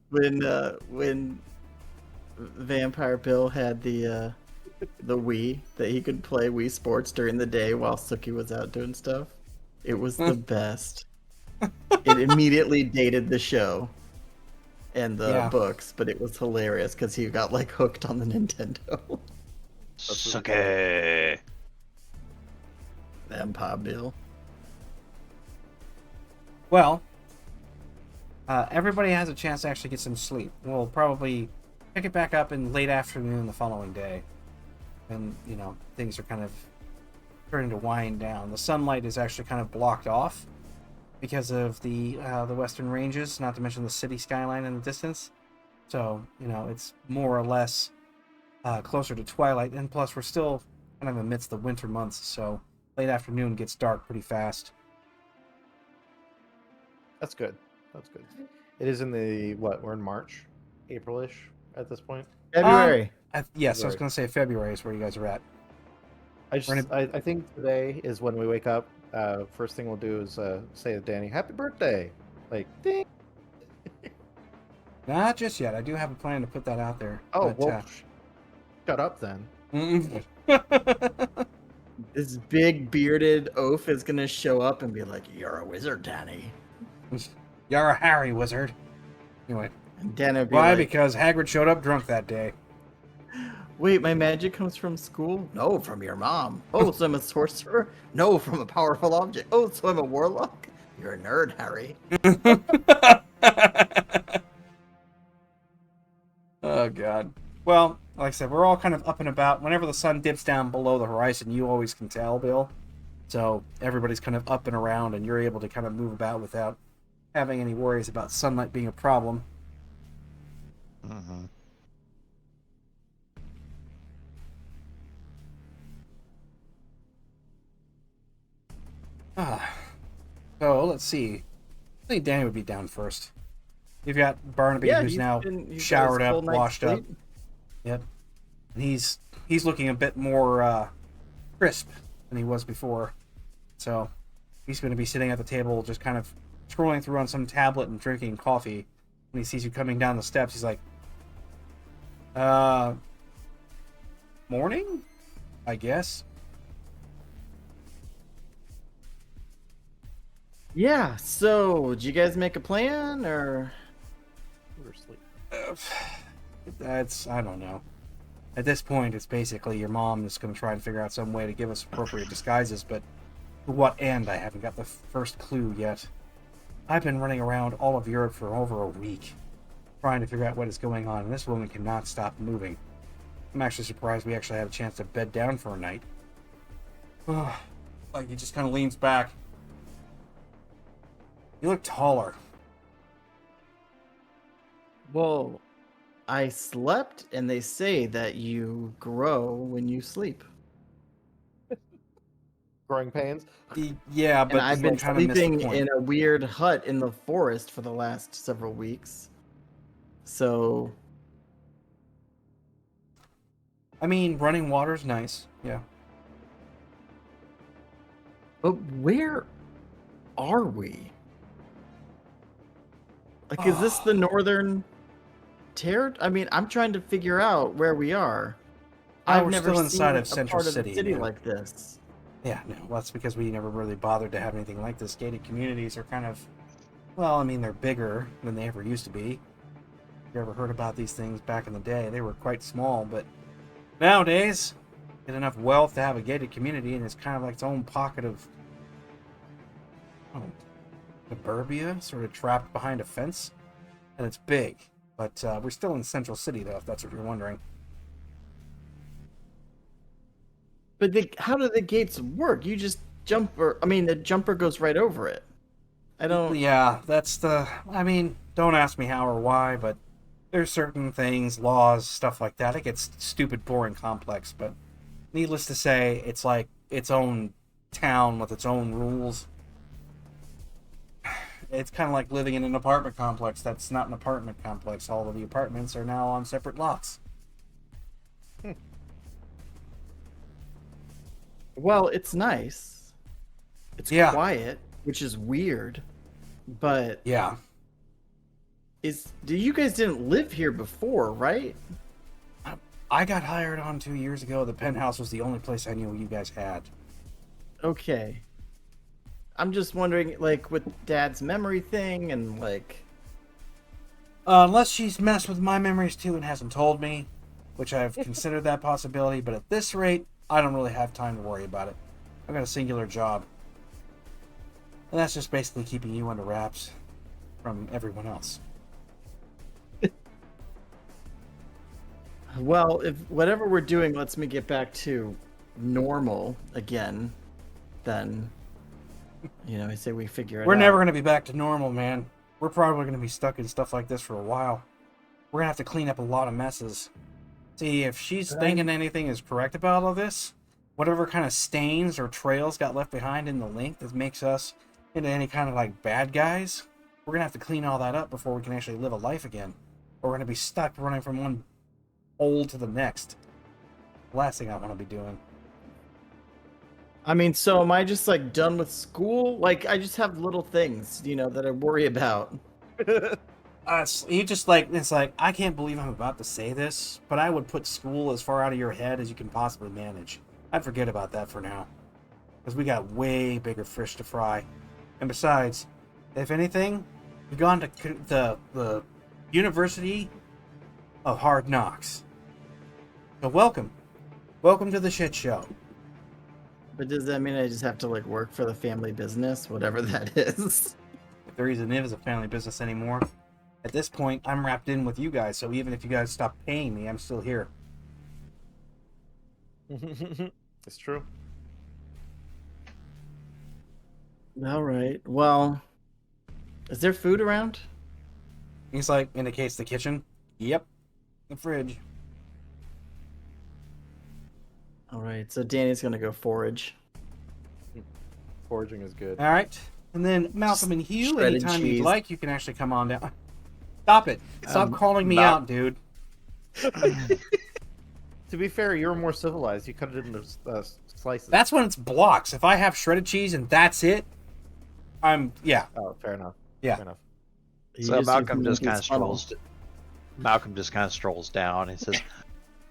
When Vampire Bill had the Wii that he could play Wii Sports during the day while Sookie was out doing stuff. It was the best. It immediately dated the show and the Yeah. books, but it was hilarious because he got like hooked on the Nintendo. Suke. Vampire Bill. Well, everybody has a chance to actually get some sleep. We'll probably pick it back up in late afternoon the following day. And, things are kind of starting to wind down. The sunlight is actually kind of blocked off because of the western ranges, not to mention the city skyline in the distance. So, it's more or less closer to twilight. And plus, we're still kind of amidst the winter months, so late afternoon gets dark pretty fast. That's good. That's good. It is in the we're in March, April-ish at this point. February. Yes, I was going to say February is where you guys are at. I think today is when we wake up. First thing we'll do is say to Danny, "Happy birthday!" Like, ding. Not just yet. I do have a plan to put that out there. Oh, but, well, shut up then. This big bearded oaf is gonna show up and be like, "You're a wizard, Danny." You're a Harry wizard. Anyway, And Danny would be why? like, Because Hagrid showed up drunk that day. "Wait, my magic comes from school? No, from your mom. Oh, so I'm a sorcerer? No, from a powerful object. Oh, so I'm a warlock? You're a nerd, Harry." Oh god. Well, like I said, we're all kind of up and about. Whenever the sun dips down below the horizon, you always can tell, Bill. So everybody's kind of up and around, and you're able to kind of move about without having any worries about sunlight being a problem. Mm-hmm. So let's see. I think Danny would be down first. You've got Barnaby, who's he's now he's got his showered full up, night's washed up. sleep. Yep. And he's looking a bit more crisp than he was before. So he's going to be sitting at the table just kind of scrolling through on some tablet and drinking coffee. When he sees you coming down the steps, he's like, morning? I guess. Yeah, so did you guys make a plan or? We're asleep. I don't know. At this point, it's basically your mom is going to try and figure out some way to give us appropriate disguises, but to what end, I haven't got the first clue yet. I've been running around all of Europe for over a week, trying to figure out what is going on, and this woman cannot stop moving. I'm actually surprised we actually had a chance to bed down for a night. Like, he just kind of leans back. You look taller. Well, I slept, and they say that you grow when you sleep. Growing pains. Yeah, but And I've been kind of missed the sleeping point. in a weird hut in the forest for the last several weeks. So, I mean, running water's nice. Yeah. but where are we? Like, is this the northern territory? I mean, I'm trying to figure out where we are. We're I've never still inside seen of a Central part of City, the city man. like this. Yeah, no, well, that's because we never really bothered to have anything like this. Gated communities are kind of, well, I mean, they're bigger than they ever used to be. If you ever heard about these things back in the day, they were quite small, but nowadays, get enough wealth to have a gated community, and it's kind of like its own pocket of suburbia, sort of trapped behind a fence, and it's big. But we're still in Central City, though, if that's what you're wondering. But how do the gates work? You just jump, or I mean, the jumper goes right over it. I don't. Yeah, that's the. I mean, don't ask me how or why, but there's certain things, laws, stuff like that. It gets stupid, boring, complex, but needless to say, it's like its own town with its own rules. It's kind of like living in an apartment complex that's not an apartment complex. All of the apartments are now on separate lots. Well, it's nice. It's Yeah. quiet, which is weird. But Yeah. you guys didn't live here before, right? I got hired on 2 years ago. The penthouse was the only place I knew you guys had. Okay. I'm just wondering, like, with Dad's memory thing and, like... Unless she's messed with my memories too and hasn't told me, which I've considered that possibility, but at this rate, I don't really have time to worry about it. I've got a singular job. And that's just basically keeping you under wraps from everyone else. Well, if whatever we're doing lets me get back to normal again, then, I say we figure it out. We're never going to be back to normal, man. We're probably going to be stuck in stuff like this for a while. We're going to have to clean up a lot of messes. See, if she's thinking anything is correct about all this, whatever kind of stains or trails got left behind in the link that makes us into any kind of like bad guys, we're going to have to clean all that up before we can actually live a life again. Or we're going to be stuck running from one hole to the next. Last thing I want to be doing. I mean, so am I just, like, done with school? Like, I just have little things, that I worry about. You just like, it's like, I can't believe I'm about to say this, but I would put school as far out of your head as you can possibly manage. I'd forget about that for now. Because we got way bigger fish to fry. And besides, if anything, you've gone to the University of Hard Knocks. So welcome. Welcome to the shit show. But does that mean I just have to, like, work for the family business, whatever that is? If there even is a family business anymore. At this point, I'm wrapped in with you guys, so even if you guys stop paying me, I'm still here. It's true. All right. Well, is there food around? He's like, indicates the kitchen. Yep. The fridge. All right. So Danny's gonna go forage. Foraging is good. All right. And then Malcolm and Hugh, Shredded anytime cheese. you'd like, you can actually come on down. Stop it. Stop calling me out, dude. To be fair, you're more civilized. You cut it into slices. That's when it's blocks. If I have shredded cheese and that's it, yeah. Oh, fair enough. Yeah. Fair enough. He So Malcolm uses just kind of his funnel. strolls. Malcolm just kind of strolls down and says,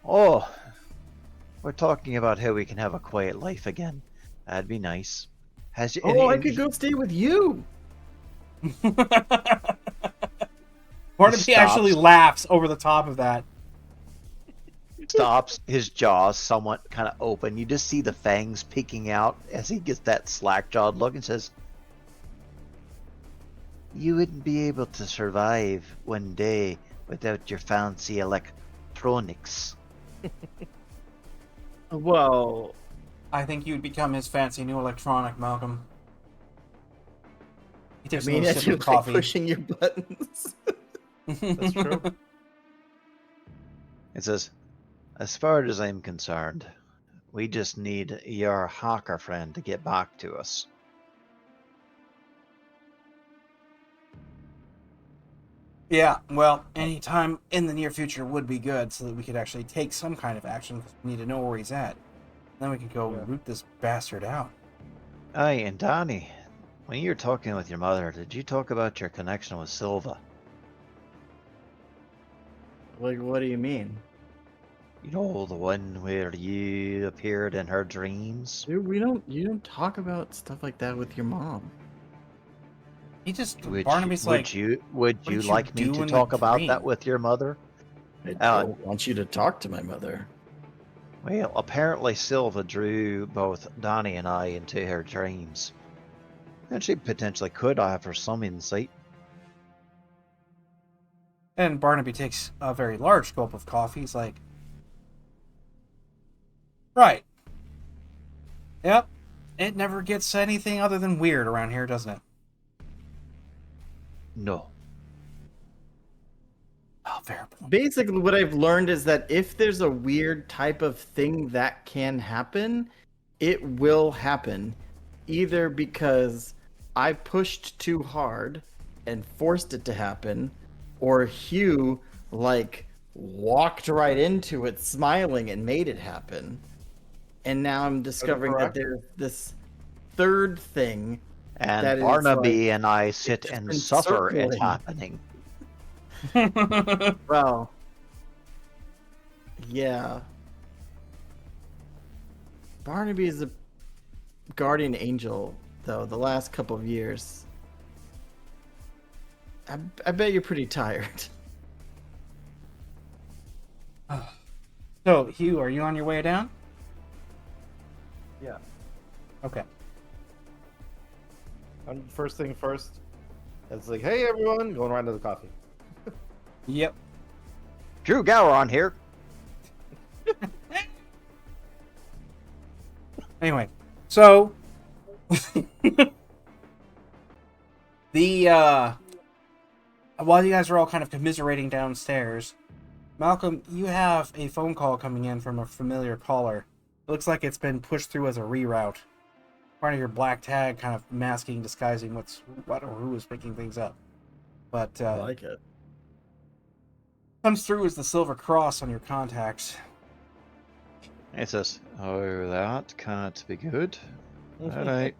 "Oh, we're talking about how we can have a quiet life again. That'd be nice. Has you? Oh, I could go stay with you. Barnaby Stops. actually laughs over the top of that. Stops, his jaws somewhat kind of open. You just see the fangs peeking out as he gets that slack-jawed look and says, "You wouldn't be able to survive one day without your fancy electronics." Well, I think you'd become his fancy new electronic, Malcolm. He I takes mean, a I sip do of like coffee. pushing your buttons. That's true. It says, "As far as I'm concerned, we just need your hacker friend to get back to us." Yeah, well, any time in the near future would be good so that we could actually take some kind of action because we need to know where he's at. Then we could go root this bastard out. Aye, and Donnie, when you were talking with your mother, did you talk about your connection with Silva? Like, what do you mean? You know, the one where you appeared in her dreams? Dude, you don't talk about stuff like that with your mom. He just, Would Barnaby's you, like, would you "What did you like me do to in the talk about dream?" that with your mother? I Uh, don't want you to talk to my mother. Well, apparently Silva drew both Donnie and I into her dreams. And she potentially could offer some insight. And Barnaby takes a very large gulp of coffee. He's like, right. Yep. It never gets anything other than weird around here, doesn't it? No. Oh, fair point. Basically, what I've learned is that if there's a weird type of thing that can happen, it will happen. Either because I pushed too hard and forced it to happen, or Hugh, like, walked right into it smiling and made it happen. And now I'm discovering that correct? there's this third thing. And That is, Barnaby like, and I sit just and been suffer it circling. happening. Well, yeah. Barnaby is a guardian angel, though, the last couple of years. I bet you're pretty tired. So, Hugh, are you on your way down? Yeah. Okay. First thing first. It's like, hey everyone, going right into the coffee. Yep. Drew Gowron here. Anyway, so the while you guys are all kind of commiserating downstairs, Malcolm, you have a phone call coming in from a familiar caller. It looks like it's been pushed through as a reroute. Part of your black tag kind of masking, disguising what or who is picking things up. But I like it. comes through as the silver cross on your contacts. It says, "Oh, that can't be good." Alright.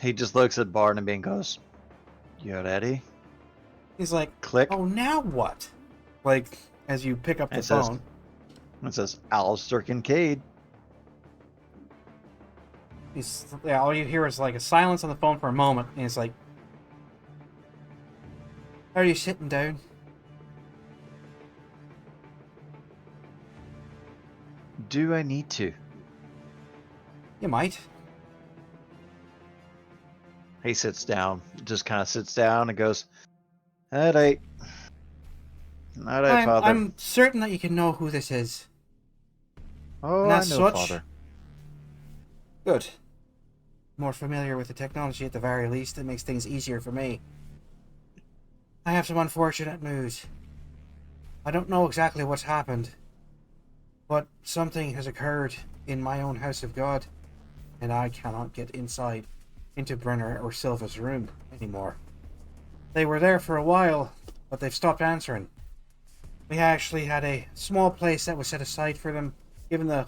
He just looks at Barnaby and goes, "You ready?" He's like, Click. "Oh, now what?" Like, as you pick up the It says- phone. It says, "Alistair Kincaid." All you hear is like a silence on the phone for a moment, and it's like, "Are you sitting down?" Do I need to? You might. He sits down, just kind of sits down and goes, Alright. Alright, Father. I'm certain that you can know who this is. Oh, And I as know, such, Father. good. More familiar with the technology at the very least. It makes things easier for me. I have some unfortunate news. I don't know exactly what's happened, but something has occurred in my own house of God, and I cannot get inside into Brenner or Silva's room anymore. They were there for a while, but they've stopped answering. We actually had a small place that was set aside for them, given the,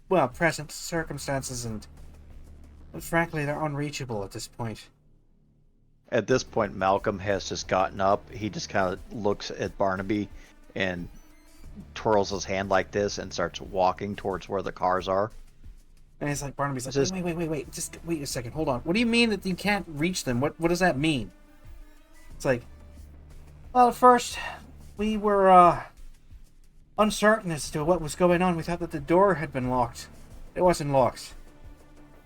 well, present circumstances, and frankly, they're unreachable at this point. At this point, Malcolm has just gotten up. He just kind of looks at Barnaby and twirls his hand like this and starts walking towards where the cars are. And it's like, Barnaby's like, Just- wait, just wait a second, hold on. What do you mean that you can't reach them? What does that mean? It's like, well, at first, we were, uncertain as to what was going on. We thought that the door had been locked. It wasn't locked.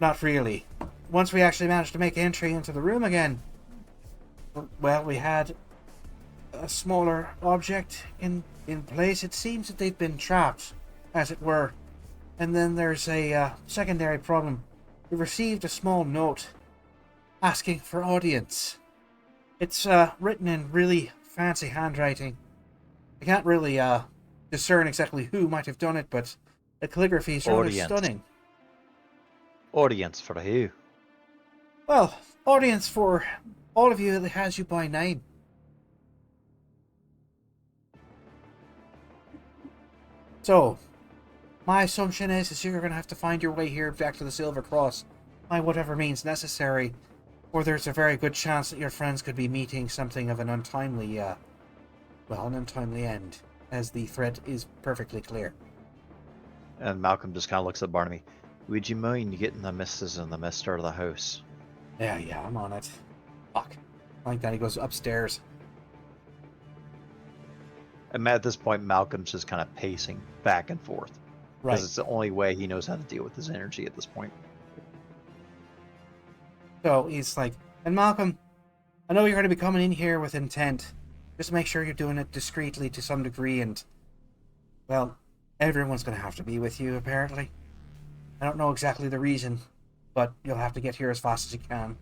Not really. Once we actually managed to make entry into the room again, well, we had a smaller object in place. It seems that they've been trapped, as it were. And then there's a secondary problem. We received a small note asking for audience. It's written in really fancy handwriting. I can't really discern exactly who might have done it, but the calligraphy is rather Audience. stunning. Audience for who? Well, audience for all of you that has you by name. So, my assumption is you're going to have to find your way here back to the Silver Cross by whatever means necessary, or there's a very good chance that your friends could be meeting something of an untimely, an untimely end, as the threat is perfectly clear. And Malcolm just kind of looks at Barnaby. Would you mind getting the missus and the mister out of the house? Yeah, I'm on it. Fuck. Like that, he goes upstairs. And at this point, Malcolm's just kind of pacing back and forth. Right. Because it's the only way he knows how to deal with his energy at this point. So he's like, and Malcolm, I know you're going to be coming in here with intent. Just make sure you're doing it discreetly to some degree, and, well, everyone's going to have to be with you, apparently. I don't know exactly the reason, but you'll have to get here as fast as you can.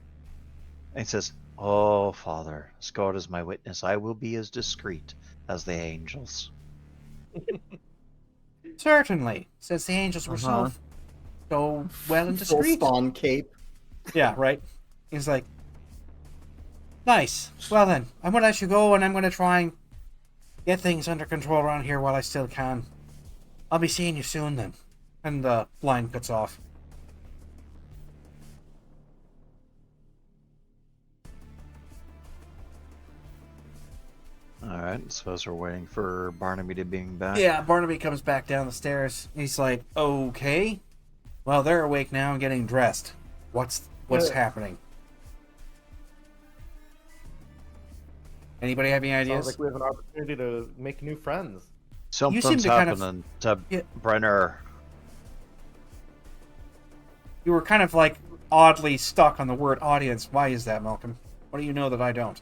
And he says, Oh, Father, as God is my witness, I will be as discreet as the angels. Certainly, says the angels were so well and Full discreet. Spawn cape. Yeah, right. He's like, nice. Well then, I'm gonna let you go, and I'm gonna try and get things under control around here while I still can. I'll be seeing you soon then. And the line cuts off. Alright, suppose we're waiting for Barnaby to being back. Yeah, Barnaby comes back down the stairs. He's like, okay. Well, they're awake now and getting dressed. What's happening? Anybody have any ideas? Sounds like we have an opportunity to make new friends. Something's to kind of- happening to Yeah. Brenner. You were kind of like oddly stuck on the word audience. Why is that, Malcolm? What do you know that I don't?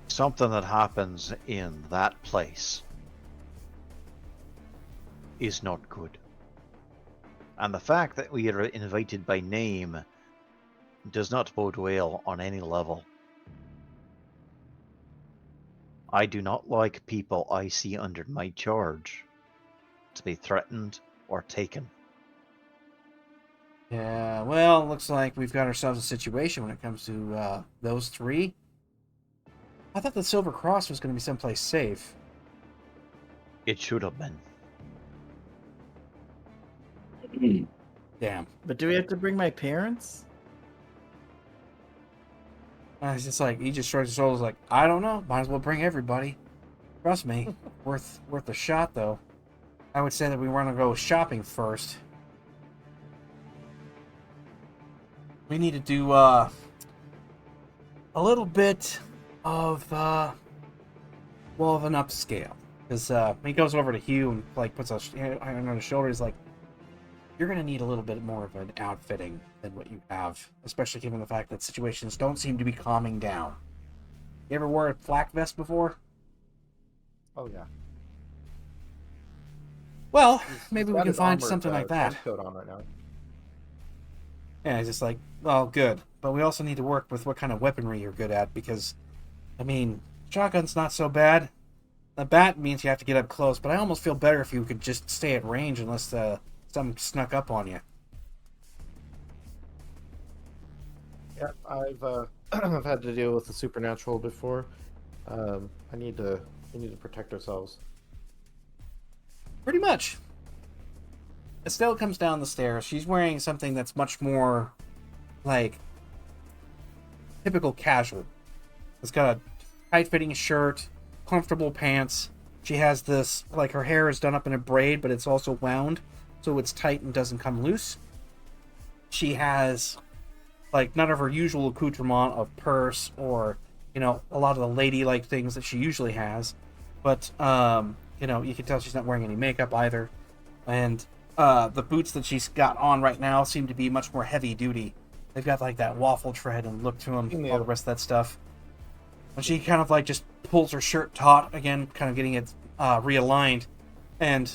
Something that happens in that place is not good. And the fact that we are invited by name does not bode well on any level. I do not like people I see under my charge to be threatened or taken. Yeah, well, looks like we've got ourselves a situation when it comes to those three. I thought the Silver Cross was going to be someplace safe. It should have been. Damn. But do we have to bring my parents? It's just like, he just shrugs his shoulders like, I don't know. Might as well bring everybody. Trust me. worth a shot, though. I would say that we want to go shopping first. We need to do a little bit of an upscale. Because he goes over to Hugh and like puts a hand on his shoulder. He's like, you're going to need a little bit more of an outfitting than what you have, especially given the fact that situations don't seem to be calming down. You ever wore a flak vest before? Oh yeah. Well, He's maybe we got can his find armored, something like that. trench coat on right now. Yeah, it's just like, well, good. But we also need to work with what kind of weaponry you're good at, because, I mean, shotgun's not so bad. The bat means you have to get up close, but I almost feel better if you could just stay at range unless something snuck up on you. Yeah, I've had to deal with the supernatural before. We need to protect ourselves. Pretty much. Estelle comes down the stairs. She's wearing something that's much more, like, typical casual. It's got a tight-fitting shirt, comfortable pants. She has this, like, her hair is done up in a braid, but it's also wound, so it's tight and doesn't come loose. She has, like, none of her usual accoutrement of purse or, you know, a lot of the ladylike things that she usually has. But, you know, you can tell she's not wearing any makeup either. And the boots that she's got on right now seem to be much more heavy duty. They've got like that waffle tread and look to them, all the rest of that stuff. And she kind of like just pulls her shirt taut again, kind of getting it realigned. And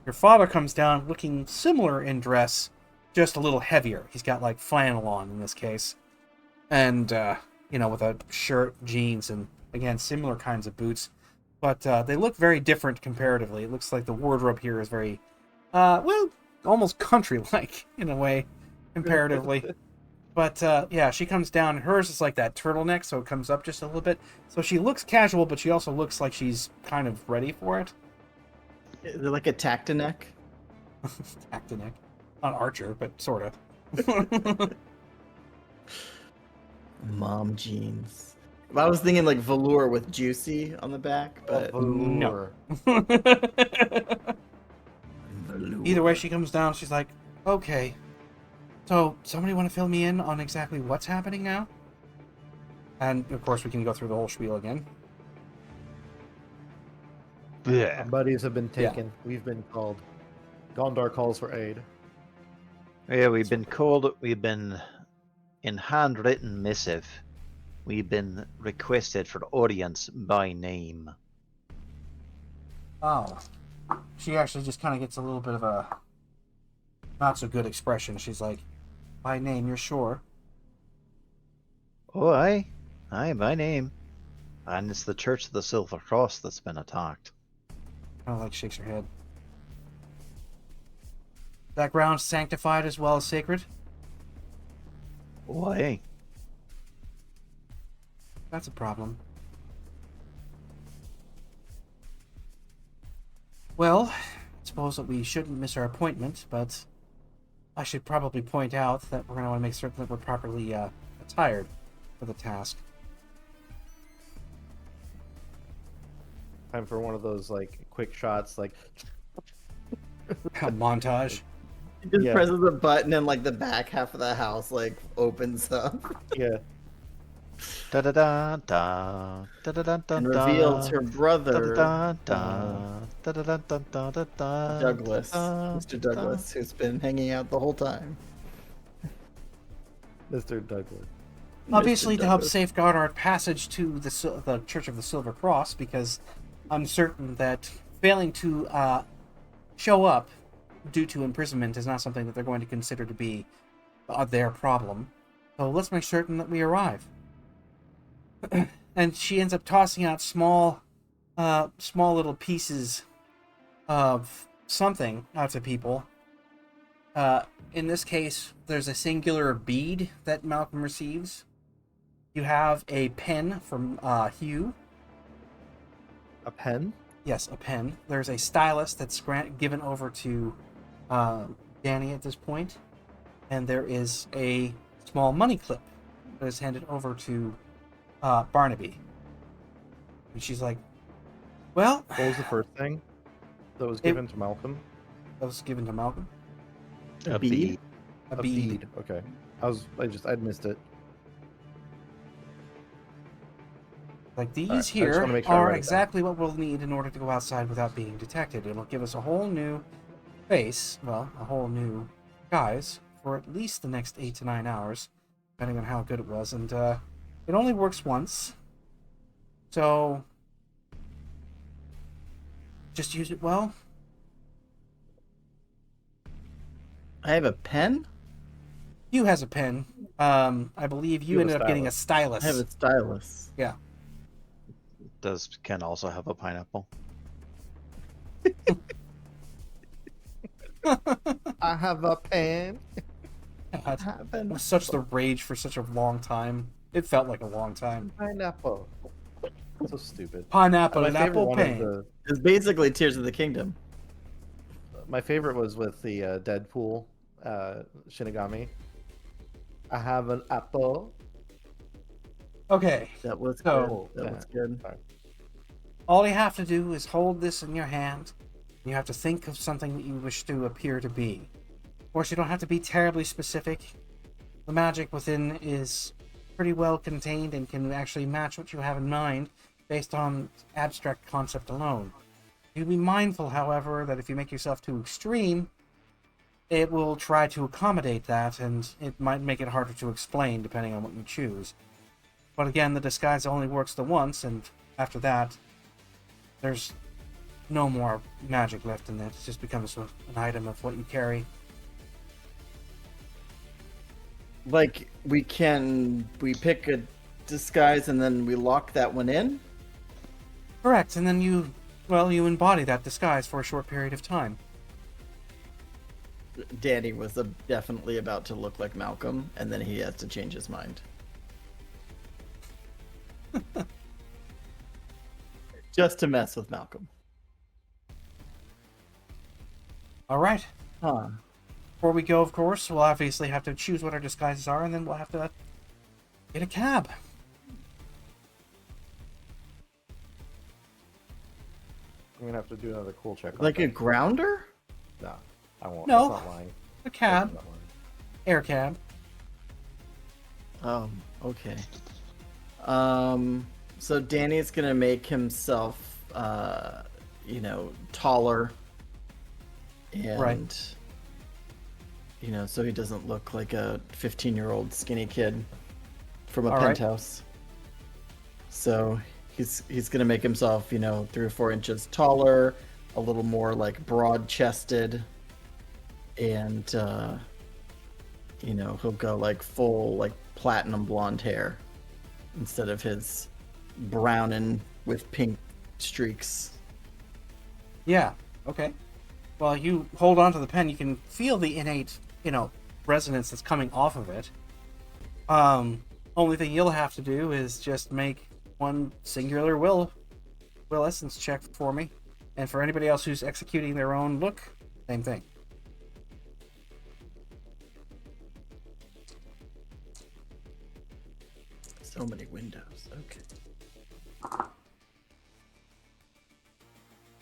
your father comes down looking similar in dress, just a little heavier. He's got like flannel on in this case. And, you know, with a shirt, jeans, and again, similar kinds of boots. But they look very different comparatively. It looks like the wardrobe here is very, well, almost country-like in a way, comparatively. But, yeah, she comes down. Hers is like that turtleneck, so it comes up just a little bit. So she looks casual, but she also looks like she's kind of ready for it. Is it like a tactineck? Tactineck. Not Archer, but sort of. Mom jeans. I was thinking like velour with juicy on the back, but No. velour. Either way, she comes down. She's like, okay. So, somebody want to fill me in on exactly what's happening now? And, of course, we can go through the whole spiel again. Yeah. Our buddies have been Yeah. taken. We've been called. Gondar calls for aid. Yeah, we've been called, we've been in handwritten missive. We've been requested for audience by name. Oh. She actually just kind of gets a little bit of a not so good expression. She's like, by name, you're sure? Oh, aye. Aye, by name. And it's the Church of the Silver Cross that's been attacked. Kind of like shakes her head. That ground sanctified as well as sacred? Oh, aye. That's a problem. Well, I suppose that we shouldn't miss our appointment, but I should probably point out that we're going to want to make certain that we're properly attired for the task. Time for one of those like quick shots, like A montage. He just Yeah. presses a button and like the back half of the house like opens up yeah. Da da da da da da da da and reveals her brother Douglas. Douglas, Mr. Douglas, who's been hanging out the whole time. Mr. Douglas. Obviously, Mr. to help Douglas. safeguard our passage to the Church of the Silver Cross, because I'm certain that failing to show up due to imprisonment is not something that they're going to consider to be their problem. So let's make certain that we arrive. And she ends up tossing out small little pieces of something out to people. In this case, there's a singular bead that Malcolm receives. You have a pen from Hugh. A pen? Yes, a pen. There's a stylus that's given over to Danny at this point. And there is a small money clip that is handed over to Barnaby. And she's like, well, What was the first thing that was given to Malcolm? that was given to Malcolm. A bead? A bead. Okay. I'd missed it. Like these Alright, I just here wanna make sure I are write it down. exactly what we'll need in order to go outside without being detected. It'll give us a whole new face, well, a whole new disguise for at least the next 8 to 9 hours, depending on how good it was, and it only works once. So just use it well. I have a pen. Hugh has a pen. I believe you You have a ended up getting a I stylus. have a stylus. Yeah. Does Ken also have a pineapple? I have a pen. God, Have it an- was such the rage for such a long time. It felt like a long time. Pineapple. So stupid. Pineapple My and favorite apple one of pen. the It's basically Tears of the Kingdom. my favorite was with the Deadpool Shinigami. I have an apple. Okay, That was So- good. That was good. all you have to do is hold this in your hand. You have to think of something that you wish to appear to be. Of course, you don't have to be terribly specific. The magic within is pretty well contained and can actually match what you have in mind based on abstract concept alone. You be mindful, however, that if you make yourself too extreme, it will try to accommodate that, and it might make it harder to explain depending on what you choose. But again, the disguise only works the once, and after that, there's no more magic left in it. It just becomes an item of what you carry. Like we pick a disguise and then we lock that one in. Correct, and then you embody that disguise for a short period of time. Danny was definitely about to look like Malcolm, and then he has to change his mind. Just to mess with Malcolm. All right. Huh. Before we go, of course, we'll obviously have to choose what our disguises are, and then we'll have to get a cab. I'm gonna have to do another cool check. on Like a that. grounder? No, I won't. No. That's not lying. A cab. That's not lying. Air cab. Okay. So Danny's gonna make himself, taller. And, Right. So he doesn't look like a 15-year-old skinny kid from a All right. penthouse. So he's gonna make himself, 3 or 4 inches taller, a little more like broad-chested, and he'll go like full like platinum blonde hair instead of his brown and with pink streaks. Yeah. Okay. While you hold on to the pen, you can feel the innate, resonance that's coming off of it. Only thing you'll have to do is just make one singular will essence check for me, and for anybody else who's executing their own look, same thing. So many windows. Okay.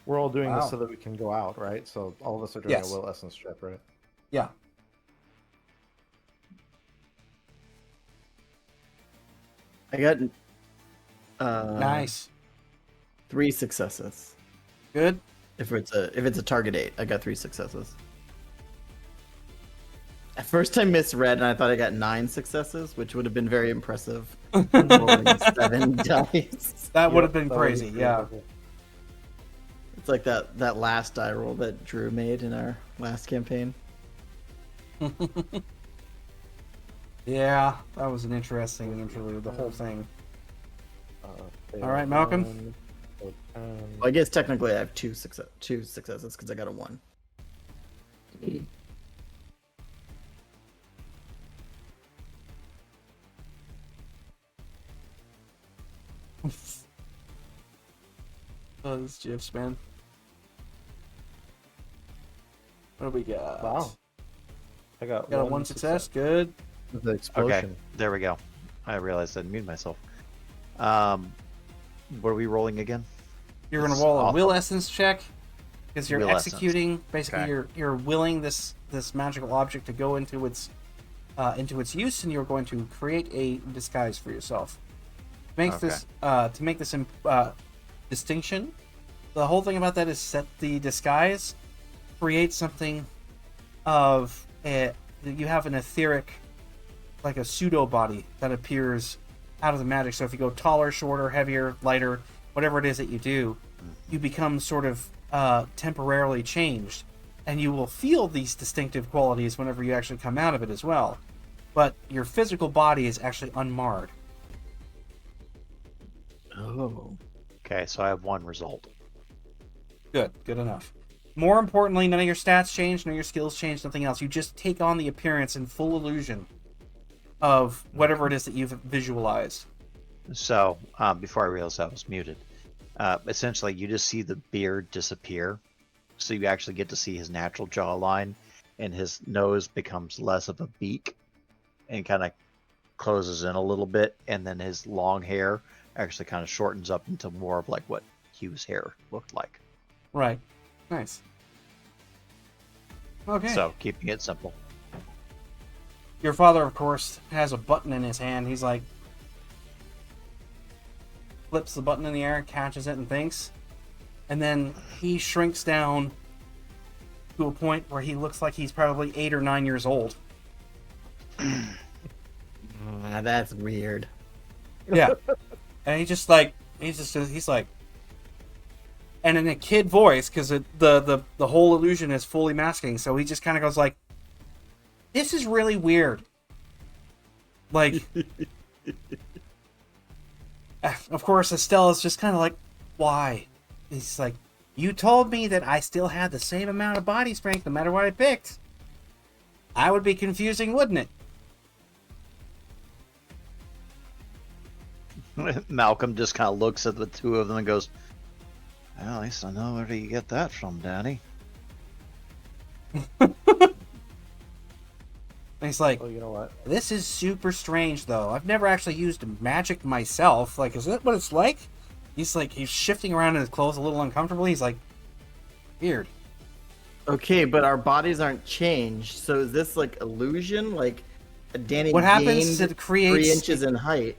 We're all doing Wow. this so that we can go out, right? So all of us are doing Yes. a will essence check, right? Yeah. I got Nice. 3 successes. Good. If it's a target 8, I got 3 successes. At first I misread and I thought I got 9 successes, which would have been very impressive. Rolling 7 dice. That would Yep, have been that would crazy. be Yeah. cool. It's like that last die roll that Drew made in our last campaign. Yeah. That was an interesting interlude. The whole thing. Uh, All right, Malcolm. 10, so 10. Well, I guess technically I have 2 successes because I got a 1. Oh, this GIFs, man. What do we got? Wow. I got Got a one success. Good. The explosion. Okay, there we go. I realized I'd muted myself. What are we rolling again? You're gonna This roll a awful. will essence check because you're Will essence. executing. Basically, Okay. you're willing this magical object to go into its use, and you're going to create a disguise for yourself. To make this distinction, the whole thing about that is set the disguise creates something of you have an etheric, like a pseudo body that appears out of the magic. So if you go taller, shorter, heavier, lighter, whatever it is that you do, you become sort of temporarily changed, and you will feel these distinctive qualities whenever you actually come out of it as well. But your physical body is actually unmarred. Oh. Okay, so I have one result. Good enough. More importantly, none of your stats change, none of your skills change, nothing else. You just take on the appearance and full illusion of whatever it is that you've visualized. So, before I realized I was muted, essentially you just see the beard disappear. So you actually get to see his natural jawline, and his nose becomes less of a beak and kind of closes in a little bit, and then his long hair actually kind of shortens up into more of like what Hugh's hair looked like. Right. Nice. Okay. So, keeping it simple. Your father, of course, has a button in his hand. He's like, flips the button in the air, catches it, and thinks. And then he shrinks down to a point where he looks like he's probably 8 or 9 years old. That's weird. Yeah. And he's like, and in a kid voice, because the whole illusion is fully masking, so he just kind of goes like, this is really weird. Like, of course, Estella's just kind of like, why? He's like, you told me that I still had the same amount of body strength no matter what I picked. I would be confusing, wouldn't it? Malcolm just kind of looks at the two of them and goes, well, at least I know where do you get that from, Danny. And he's like, Oh, you know what? this is super strange, though. I've never actually used magic myself. Like, is that what it's like? He's shifting around in his clothes a little uncomfortably. He's like, weird. Okay, but our bodies aren't changed. So is this like illusion? Like Danny What happens is gained it creates 3 inches in height.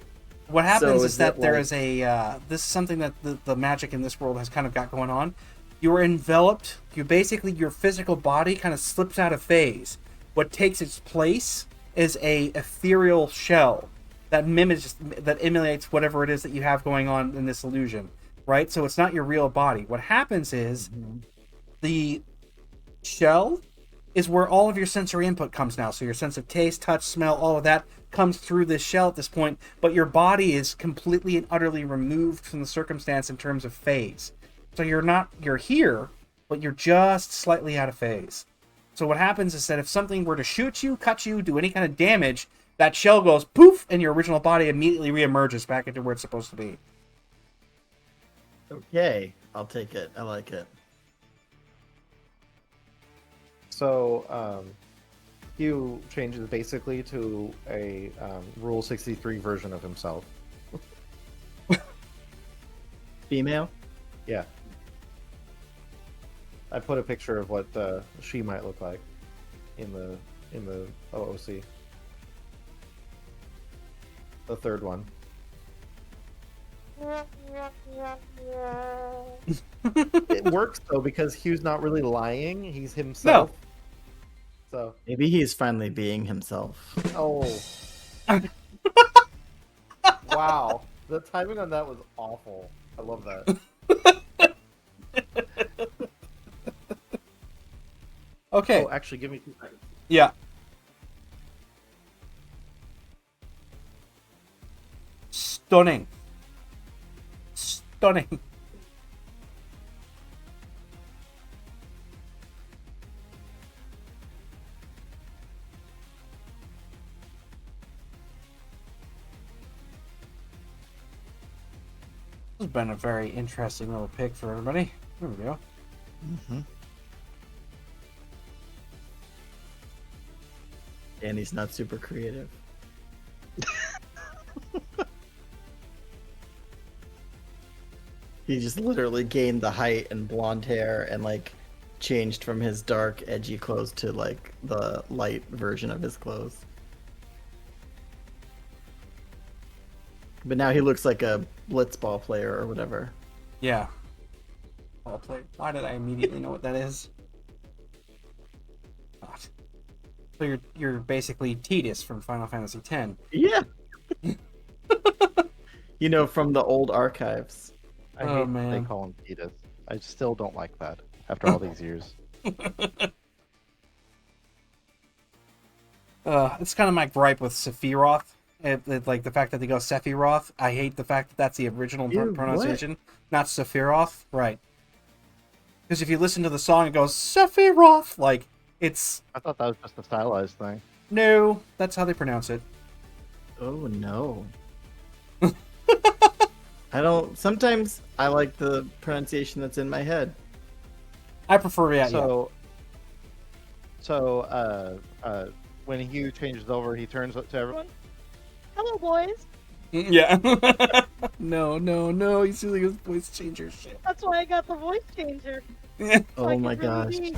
What happens So is is that it there like- is a this is something that the magic in this world has kind of got going on. You're enveloped. Your physical body kind of slips out of phase. What takes its place is a ethereal shell that emulates whatever it is that you have going on in this illusion, right? So it's not your real body. What happens is the shell is where all of your sensory input comes now. So your sense of taste, touch, smell, all of that comes through this shell at this point, but your body is completely and utterly removed from the circumstance in terms of phase. So you're here, but you're just slightly out of phase. So what happens is that if something were to shoot you, cut you, do any kind of damage, that shell goes poof, and your original body immediately reemerges back into where it's supposed to be. Okay, I'll take it. I like it. So, Hugh changes basically to a Rule 63 version of himself. Female? Yeah. I put a picture of what she might look like in the OOC. The third one. It works though because Hugh's not really lying; he's himself. So, Maybe he's finally being himself. oh, wow! The timing on that was awful. I love that. Okay. Oh, actually, give me 2 seconds. Yeah. Stunning. Stunning. This has been a very interesting little pick for everybody. There we go. Mm-hmm. Danny's not super creative. He just literally gained the height and blonde hair and like changed from his dark, edgy clothes to like the light version of his clothes. But now he looks like a blitzball player or whatever. Yeah. Ball play. Why did I immediately know what that is? God. So you're basically Tidus from Final Fantasy X. Yeah. You know, from the old archives. I Oh, hate that they man. call him Edith. I still don't like that after all these years. It's kind of my gripe with Sephiroth. Like the fact that they go Sephiroth. I hate the fact that that's the original Ew, what? pronunciation, not Sephiroth. Right. Because if you listen to the song, it goes Sephiroth. Like, it's... I thought that was just a stylized thing. No, that's how they pronounce it. Oh no. I don't. Sometimes I like the pronunciation that's in my head. I prefer it, So when Hugh changes over, he turns to everyone. Hello, boys. yeah. No. He's using his voice changer shit. That's why I got the voice changer. Oh I my could really gosh. be-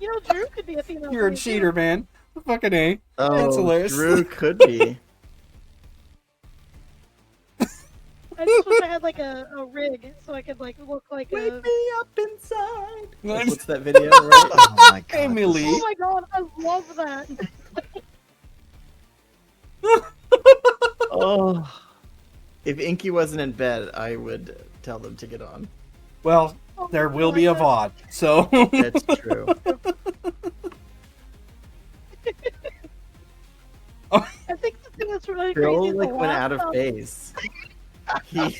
You know, Drew could be a female. You're a voice, too. cheater, man. Fucking A. Oh, hilarious. Drew could be. I just wish I had like a rig so I could like look like Wake a. me up inside. Like, what's that video? Right? Oh my god. Emily. Oh my god, I love that. Oh. If Inky wasn't in bed, I would tell them to get on. Well, Oh there my will be a God. VOD, so... That's true. I think the thing that's really crazy Bill is like the went last out of time- phase. He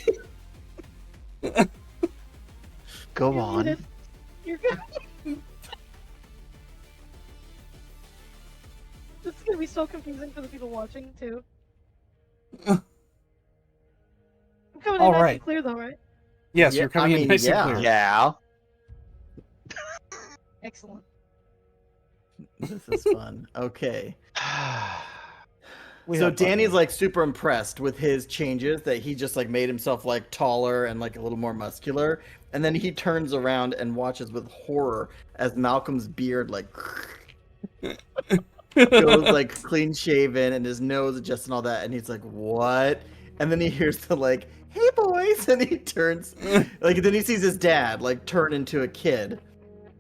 Go You're on. muted. You're good. This is gonna be so confusing for the people watching too. I'm coming in All nice right. and clear though, right? Yes, Yeah, you're coming I in mean, nice yeah. and clear. Yeah. Excellent. This is fun. Okay. We So have fun Danny's here. like super impressed with his changes that he just like made himself like taller and like a little more muscular. And then he turns around and watches with horror as Malcolm's beard like goes like clean shaven and his nose adjusts and all that. And he's like, what? And then he hears the like, hey boys. And he turns like, then he sees his dad like turn into a kid.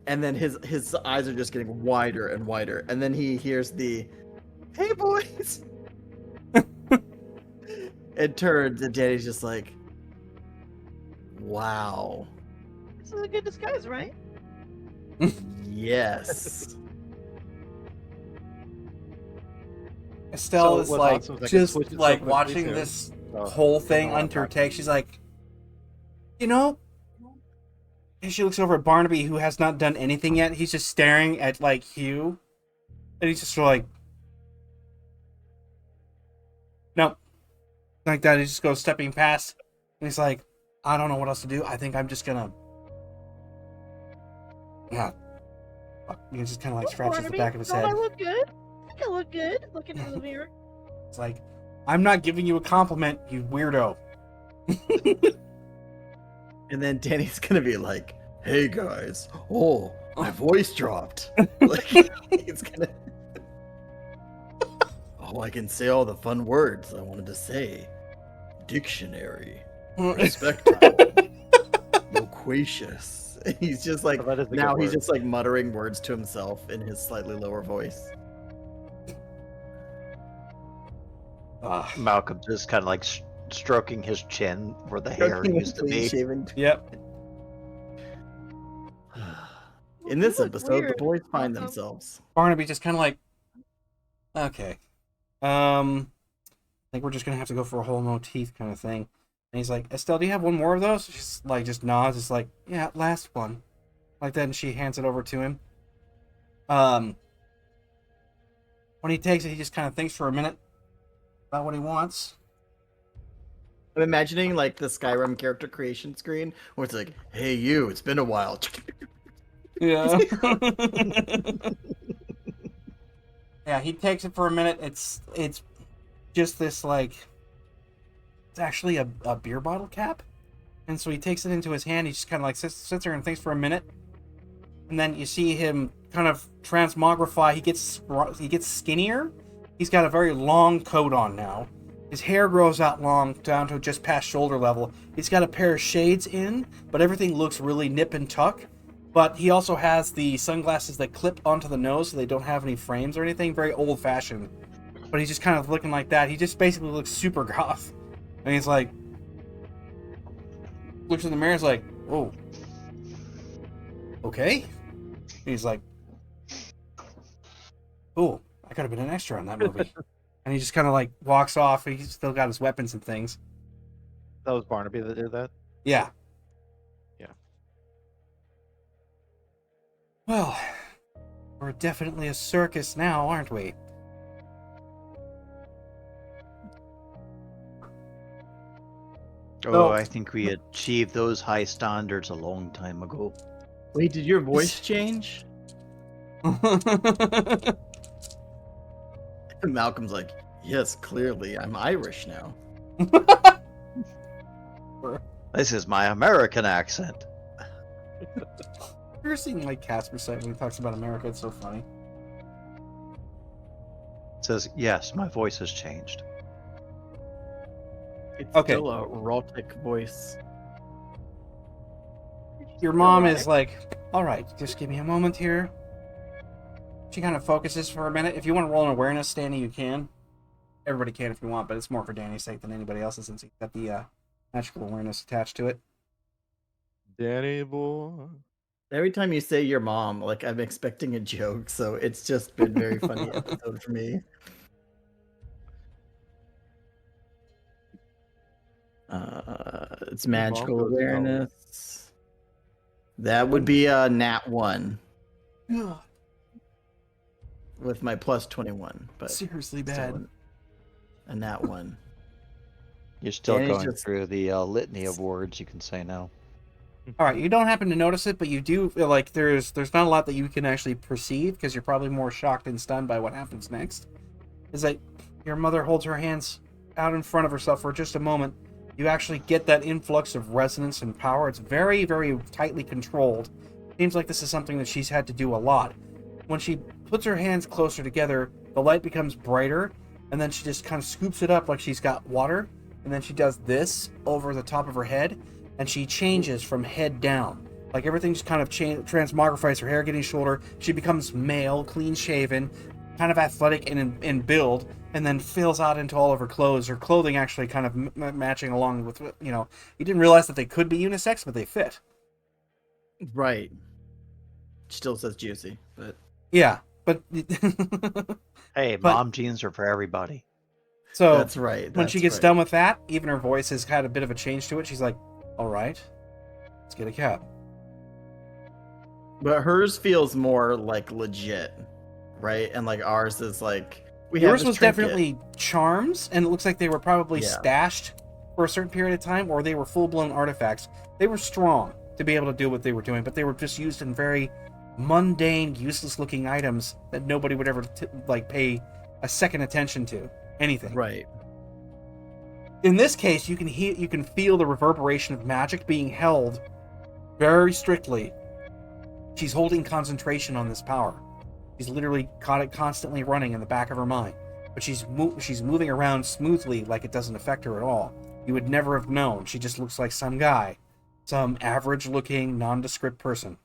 And then his eyes are just getting wider and wider. And then he hears the, hey boys. It turns and Danny's just like, wow. This is a good disguise, right? Yes. Estelle So is what's like, awesome is I can just switch it so like quickly, watching too. this So, whole I thing don't know under her what take. She's like, you know, and she looks over at Barnaby, who has not done anything yet. He's just staring at like Hugh, and he's just sort of like, nope, like that. He just goes stepping past, and he's like, I don't know what else to do. I think I'm just gonna, yeah. He just kind of like scratches the Barnaby, back of his don't head. I look good? I think I look good. Looking in the mirror. It's like, I'm not giving you a compliment, you weirdo. And then Danny's gonna be like, hey guys, oh, my voice dropped. Like, he's gonna. Oh, I can say all the fun words I wanted to say. Dictionary. Respectable. Loquacious. And he's just like, So that is a good now he's word. just like muttering words to himself in his slightly lower voice. Ah, Malcolm just kind of like stroking his chin where the hair used to be. Clean-shaven. yep. In this You look episode, the weird, boys find Malcolm. themselves. Barnaby just kind of like, okay. I think we're just going to have to go for a whole no teeth kind of thing. And he's like, Estelle, do you have one more of those? She's like, just nods. It's like, yeah, last one. Like that, and she hands it over to him. When he takes it, he just kind of thinks for a minute about what he wants. I'm imagining like the Skyrim character creation screen where it's like, hey you, it's been a while. Yeah. Yeah, he takes it for a minute. It's just this like, it's actually a beer bottle cap, and so he takes it into his hand. He just kind of like sits there and thinks for a minute, and then you see him kind of transmogrify. He gets skinnier. He's got a very long coat on now. His hair grows out long down to just past shoulder level. He's got a pair of shades in, but everything looks really nip and tuck. But he also has the sunglasses that clip onto the nose so they don't have any frames or anything. Very old-fashioned. But he's just kind of looking like that. He just basically looks super goth. And he's like... looks in the mirror and is like, whoa. Okay? And he's like, cool. I could have been an extra in that movie. And he just kind of like walks off. He's still got his weapons and things. That was Barnaby that did that. Yeah. Yeah. Well, we're definitely a circus now, aren't we? Oh, I think we achieved those high standards a long time ago. Wait, did your voice change? Malcolm's like, yes, clearly, I'm Irish now. This is my American accent. You're seeing like Casper site when he talks about America. It's so funny. It says, yes, my voice has changed. It's Okay. still a erotic voice. Your mom is like, all right, just give me a moment here. She kind of focuses for a minute. If you want to roll an awareness, Danny, you can. Everybody can if you want, but it's more for Danny's sake than anybody else's since he's got the magical awareness attached to it. Danny boy. Every time you say your mom, like I'm expecting a joke, so it's just been very funny episode for me. It's magical goes awareness. That would be a nat 1 with my plus 21, but Seriously still bad. a nat 1. You're still Danny's going just- through the litany of words, you can say now. All right, you don't happen to notice it, but you do feel like there's not a lot that you can actually perceive because you're probably more shocked and stunned by what happens next. Is that your mother holds her hands out in front of herself for just a moment. You actually get that influx of resonance and power. It's very, very tightly controlled. Seems like this is something that she's had to do a lot. When she puts her hands closer together, the light becomes brighter, and then she just kind of scoops it up like she's got water, and then she does this over the top of her head, and she changes from head down. Like everything just kind of transmogrifies, her hair getting shorter. She becomes male, clean shaven, kind of athletic in build, and then fills out into all of her clothes. Her clothing actually kind of matching along with, you know, you didn't realize that they could be unisex, but they fit. Right. Still says juicy, but Yeah, but Hey, But- mom jeans are for everybody. so that's right. when she gets done with that, even her voice has had a bit of a change to it. She's like, all right, let's get a cab. But hers feels more like legit, right? And like ours is like we have Yours this was trinket. definitely charms, and it looks like they were probably Yeah. stashed for a certain period of time, or they were full-blown artifacts. They were strong to be able to do what they were doing, but they were just used in very mundane, useless-looking items that nobody would ever pay a second attention to. Anything. right. In this case, you can feel the reverberation of magic being held very strictly. She's holding concentration on this power. She's literally got it constantly running in the back of her mind, but she's moving around smoothly, like it doesn't affect her at all. You would never have known. She just looks like some guy, some average-looking, nondescript person.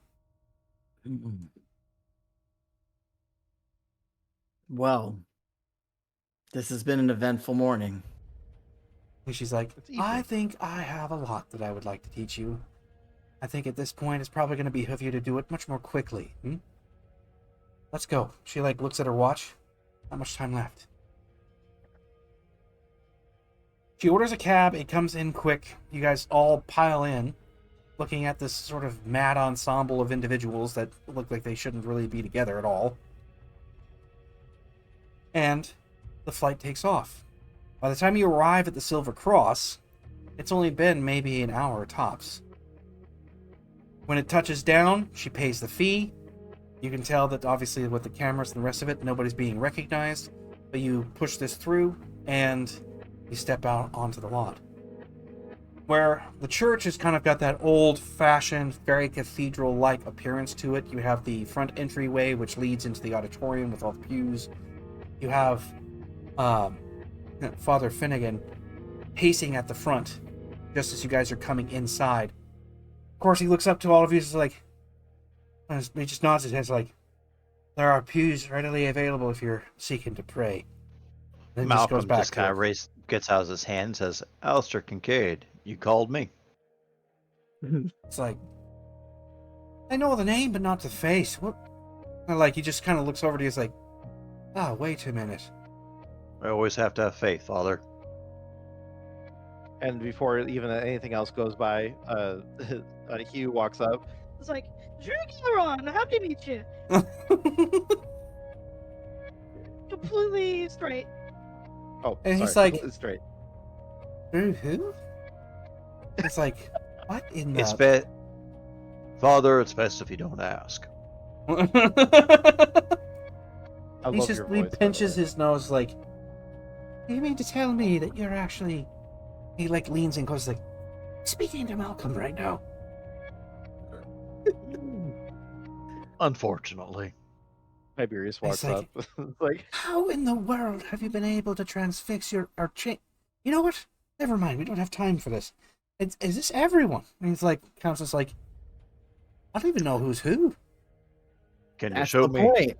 Well, this has been an eventful morning. And she's like, It's easy. I think I have a lot that I would like to teach you. I think at this point it's probably going to behoove you to do it much more quickly. Let's go. She looks at her watch. Not much time left. She orders a cab. It comes in quick. You guys all pile in, looking at this sort of mad ensemble of individuals that look like they shouldn't really be together at all. And the flight takes off. By the time you arrive at the Silver Cross, it's only been maybe an hour tops. When it touches down, she pays the fee. You can tell that obviously with the cameras and the rest of it, nobody's being recognized. But you push this through and you step out onto the lot. Where the church has kind of got that old-fashioned, very cathedral-like appearance to it. You have the front entryway, which leads into the auditorium with all the pews. You have Father Finnegan pacing at the front, just as you guys are coming inside. Of course, he looks up to all of you and is like, And he just nods his head like, there are pews readily available if you're seeking to pray. Then he Malcolm just goes back just kind of gets out his hand and says, Alistair Kincaid, you called me? It's like, I know the name, but not the face. What? And like, he just kind of looks over to you, he's like, wait a minute. I always have to have faith, Father. And before even anything else goes by, Hugh walks up. It's like, Drugaron, happy to meet you. Completely straight. Oh, And sorry, he's like- completely straight. Who? It's like, what in It's the... Father, it's best if you don't ask. I He love just your he voice. by the pinches way. his nose like, you mean to tell me that you're actually... He like leans in close like, speaking to Malcolm right now. Unfortunately. Tiberius walks like- up. It's like, How in the world have you been able to transfix your... or change... You know what? Never mind, we don't have time for this. Is this everyone? And he's like, Council's like, I don't even know who's who. Can you That's show the me? point.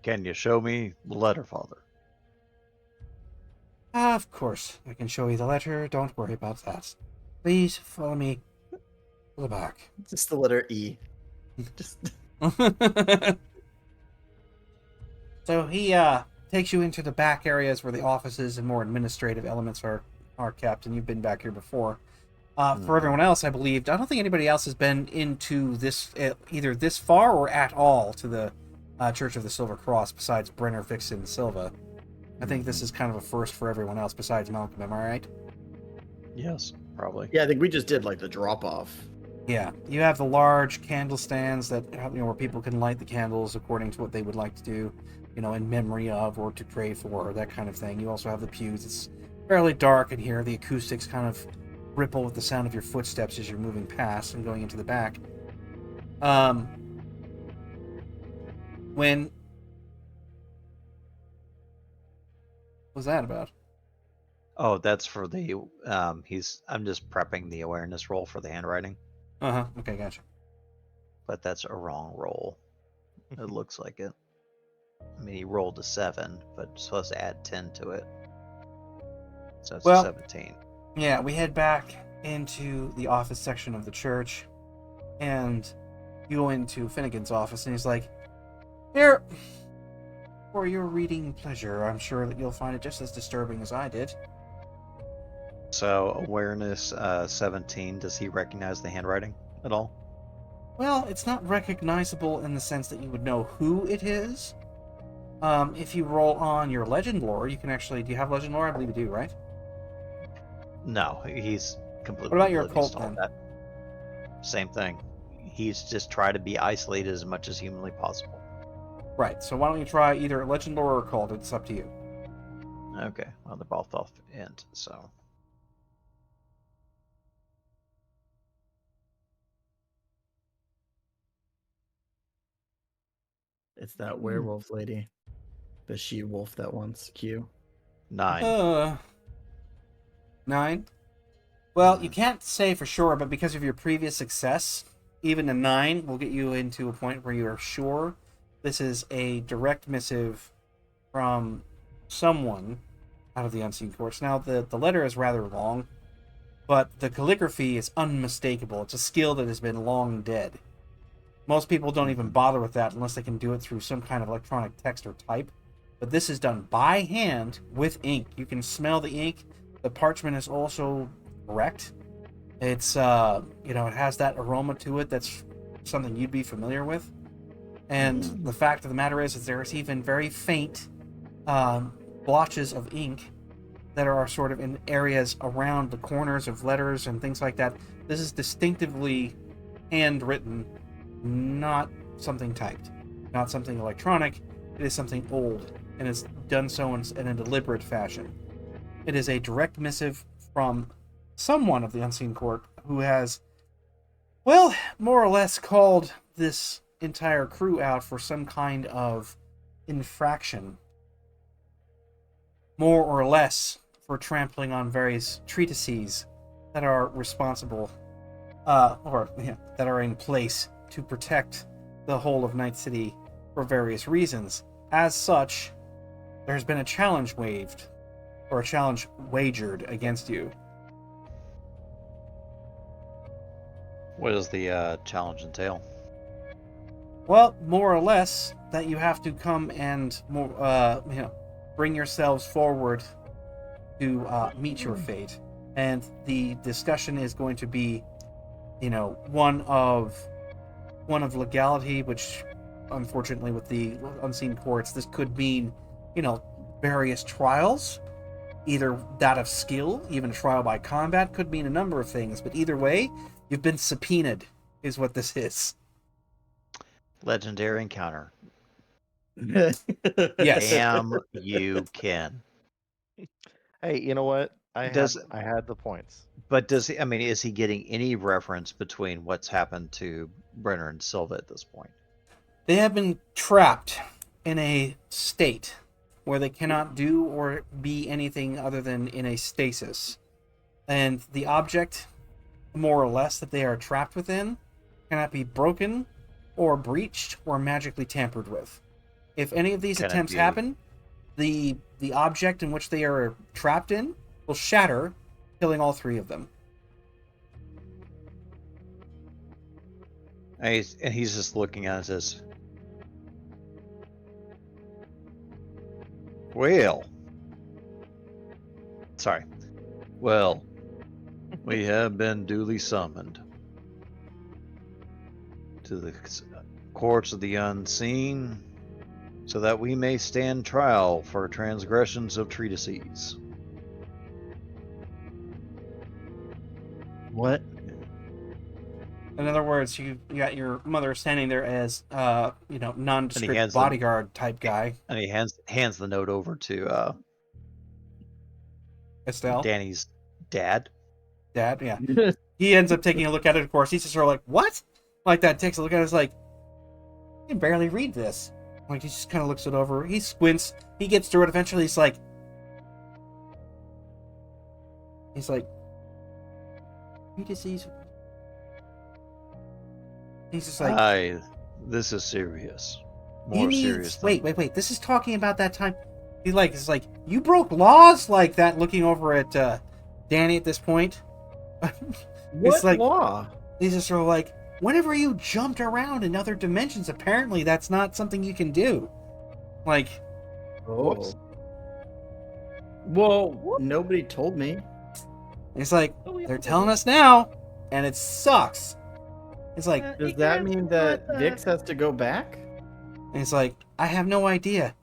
Can you show me the letter, Father? Of course, I can show you the letter. Don't worry about that. Please follow me to the back. Just the letter E. Just So he takes you into the back areas where the offices and more administrative elements are kept, and you've been back here before. For everyone else, I believe, I don't think anybody else has been into this, either this far or at all, to the Church of the Silver Cross, besides Brenner, Vixen, and Silva. I think this is kind of a first for everyone else besides Malcolm, am I right? Yes, probably. yeah, I think we just did like the drop off. Yeah, you have the large candle stands that where people can light the candles according to what they would like to do, in memory of or to pray for, or that kind of thing. You also have the pews. It's fairly dark in here. The acoustics kind of ripple with the sound of your footsteps as you're moving past and going into the back. When... What was that about? Oh, that's for the I'm just prepping the awareness roll for the handwriting, Uh-huh, okay, gotcha. but that's a wrong roll. It looks like it. I mean, he rolled a 7, but supposed to add 10 to it. So it's Well- a 17. Yeah, we head back into the office section of the church, and you go into Finnegan's office, and he's like, here, for your reading pleasure, I'm sure that you'll find it just as disturbing as I did. So awareness 17. Does he recognize the handwriting at all? Well, it's not recognizable in the sense that you would know who it is. If you roll on your legend lore, you can actually... Do you have legend lore? I believe you do, right? No, he's completely. What about your oblivious occult, to all that. Same thing. He's just trying to be isolated as much as humanly possible. Right, so why don't you try either legend lore or occult? It's up to you. Okay, well they're both off int, so It's that werewolf lady. The she wolf that wants Q. 9. 9. Well, you can't say for sure, but because of your previous success, even a 9 will get you into a point where you are sure this is a direct missive from someone out of the Unseen Courts. Now, the letter is rather long, but the calligraphy is unmistakable. It's a skill that has been long dead. Most people don't even bother with that unless they can do it through some kind of electronic text or type. But this is done by hand with ink. You can smell the ink. The parchment is also correct. It's, it has that aroma to it that's something you'd be familiar with. And the fact of the matter is there's even very faint blotches of ink that are sort of in areas around the corners of letters and things like that. This is distinctively handwritten, not something typed, not something electronic. It is something old, and it's done so in a deliberate fashion. It is a direct missive from someone of the Unseen Court who has, well, more or less called this entire crew out for some kind of infraction. More or less for trampling on various treatises that are responsible, that are in place to protect the whole of Night City for various reasons. As such, there's been a challenge wagered against you. What does the challenge entail? Well, more or less that you have to come and bring yourselves forward to meet your fate, and the discussion is going to be, one of legality, which unfortunately with the unseen courts, this could mean, various trials, either that of skill, even a trial by combat, could mean a number of things, but either way, you've been subpoenaed, is what this is. Legendary encounter. Yes. Damn you, Ken. Hey, you know what? I Does- had the points. But is he getting any reference between what's happened to Brenner and Silva at this point? They have been trapped in a state where they cannot do or be anything other than in a stasis. And the object, more or less, that they are trapped within cannot be broken or breached or magically tampered with. If any of these Can it attempts be- happen, the object in which they are trapped in will shatter, killing all three of them. And he's just looking at us as, well, sorry. Well, we have been duly summoned to the courts of the unseen, so that we may stand trial for transgressions of treatises. What? In other words, you got your mother standing there as, nondescript hands them- bodyguard type guy, And he hands the note over to Estelle. Danny's dad. Dad, yeah. He ends up taking a look at it, of course. He's just sort of like, what? Like that, takes a look at it, it's like, I can barely read this. Like, he just kind of looks it over. He squints. He gets through it. Eventually, he's like, treatises. He's just like, This is serious. he More needs, serious. Than, wait. This is talking about that time. It's like, you broke laws like that, looking over at Danny at this point. What like- law? He's just sort of like, whenever you jumped around in other dimensions, apparently that's not something you can do. Like, Oh. Well, nobody told me. it's like, Oh, we they're have to telling do- us now, and it sucks. It's like, Does you that can't mean let that Vix has to go back? I have no idea.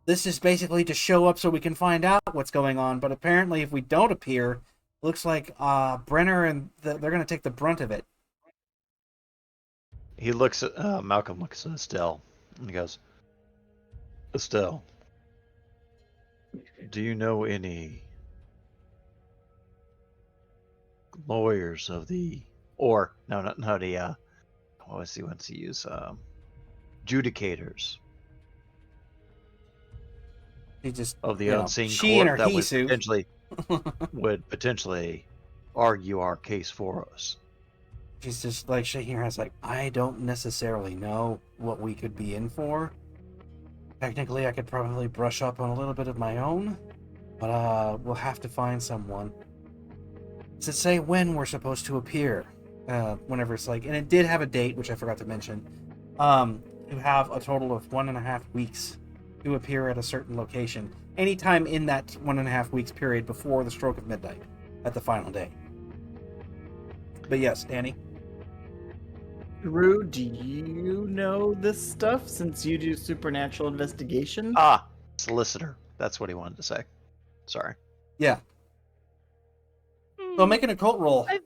This is basically to show up so we can find out what's going on, but apparently if we don't appear, looks like Brenner and they're going to take the brunt of it. he looks at Malcolm looks at Estelle and he goes, Estelle, do you know any lawyers of the what was he wants to use judicators He just, of the you know, unseen she in court her that he would suit. potentially argue our case for us. She's just like shaking her head, like, I don't necessarily know what we could be in for. Technically, I could probably brush up on a little bit of my own, but we'll have to find someone. Does it say when we're supposed to appear? Whenever it's like, and it did have a date, which I forgot to mention. You have a total of 1.5 weeks to appear at a certain location, anytime in that 1.5 weeks period before the stroke of midnight, at the final day. But yes, Danny. Drew, do you know this stuff since you do supernatural investigation? Solicitor. That's what he wanted to say. Sorry. Yeah. Hmm, So make an occult roll. I've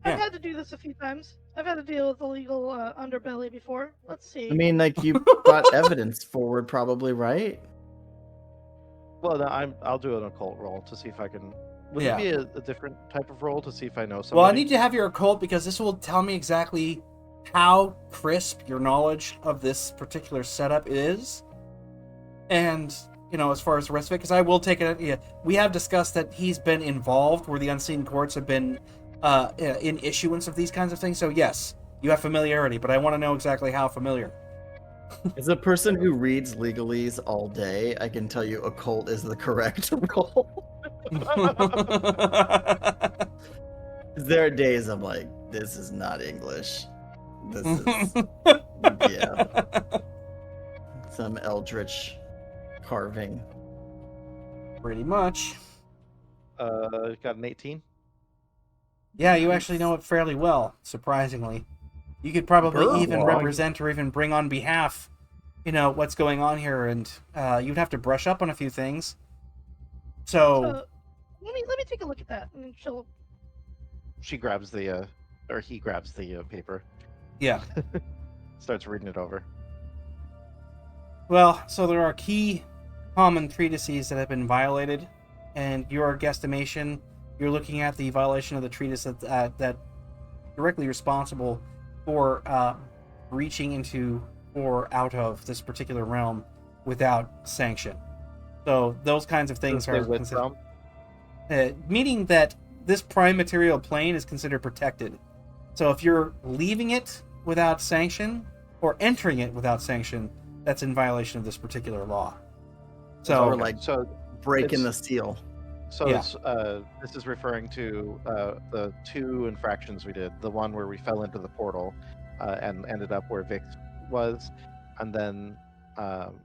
Yeah. had to do this a few times. I've had to deal with the legal underbelly before. Let's see. I mean, like you brought evidence forward, probably, right? Well, no, I'll do an occult roll to see if I can. Would Yeah. it be a different type of roll to see if I know somebody? Well, I need to have your occult because this will tell me exactly how crisp your knowledge of this particular setup is. And, as far as the rest of it, because I will take it. Yeah, we have discussed that he's been involved where the unseen courts have been in issuance of these kinds of things. So, yes, You have familiarity, but I want to know exactly how familiar. As a person who reads legalese all day, I can tell you occult is the correct role. There are days I'm like, this is not English. This is, yeah, some eldritch carving. Pretty much. Got an 18. Yeah, you actually know it fairly well, surprisingly. You could probably even represent or even bring on behalf, what's going on here, and you'd have to brush up on a few things. So let me take a look at that, and She grabs the, or he grabs the paper, yeah. starts reading it over. Well, so there are key common treatises that have been violated, and your guesstimation, you're looking at the violation of the treatise that directly responsible for reaching into or out of this particular realm without sanction. So those kinds of things are considered, meaning that this prime material plane is considered protected. So if you're leaving it without sanction or entering it without sanction, that's in violation of this particular law. So, Or like So breaking the it's- seal. So Yeah. this is referring to the 2 infractions we did. The one where we fell into the portal and ended up where Vix was, and then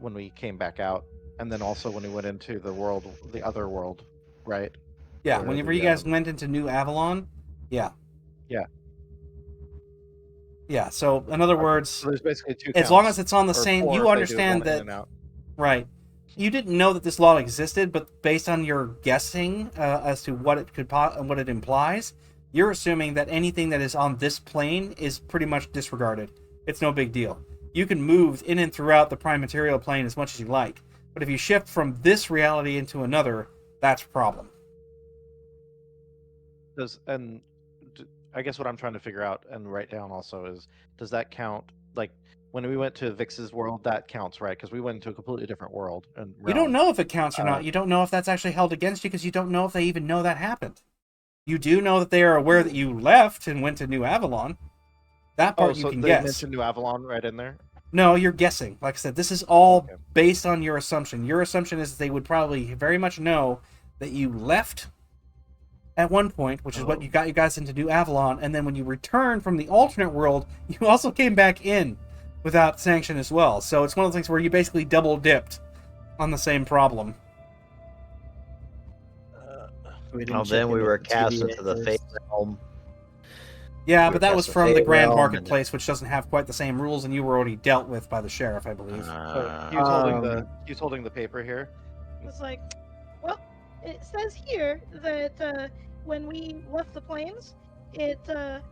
when we came back out, and then also when we went into the other world, right? yeah, Or whenever the, you guys went into New Avalon, yeah. Yeah. Yeah, so in other words, So there's basically 2 as long counts, as it's on the or same, 4 if you they do understand one in that, and out. right? You didn't know that this law existed, but based on your guessing as to what it could what it implies, you're assuming that anything that is on this plane is pretty much disregarded. It's no big deal. You can move in and throughout the prime material plane as much as you like, but if you shift from this reality into another, that's a problem. I guess what I'm trying to figure out and write down also is, does that count? Like when we went to Vix's world, that counts, right? Because we went into a completely different world and You don't realm. know if it counts or not. You don't know if that's actually held against you because you don't know if they even know that happened. You do know that they are aware that you left and went to New Avalon. That part you so can they guess. mentioned New Avalon right in there. No, you're guessing. Like I said, this is all Okay. based on your assumption. Your assumption is they would probably very much know that you left at one point, which is what you got you guys into New Avalon, and then when you returned from the alternate world, you also came back in without sanction as well. So it's one of those things where you basically double dipped on the same problem. didn't Oh, check then we into were the cast TVA into the first. Fate Realm. Yeah, We but were that was cast to from the Fate Grand Realm, and Marketplace, which doesn't have quite the same rules, and you were already dealt with by the sheriff, I believe. He was Um, holding the paper here. was like, well, it says here that when we left the plains, that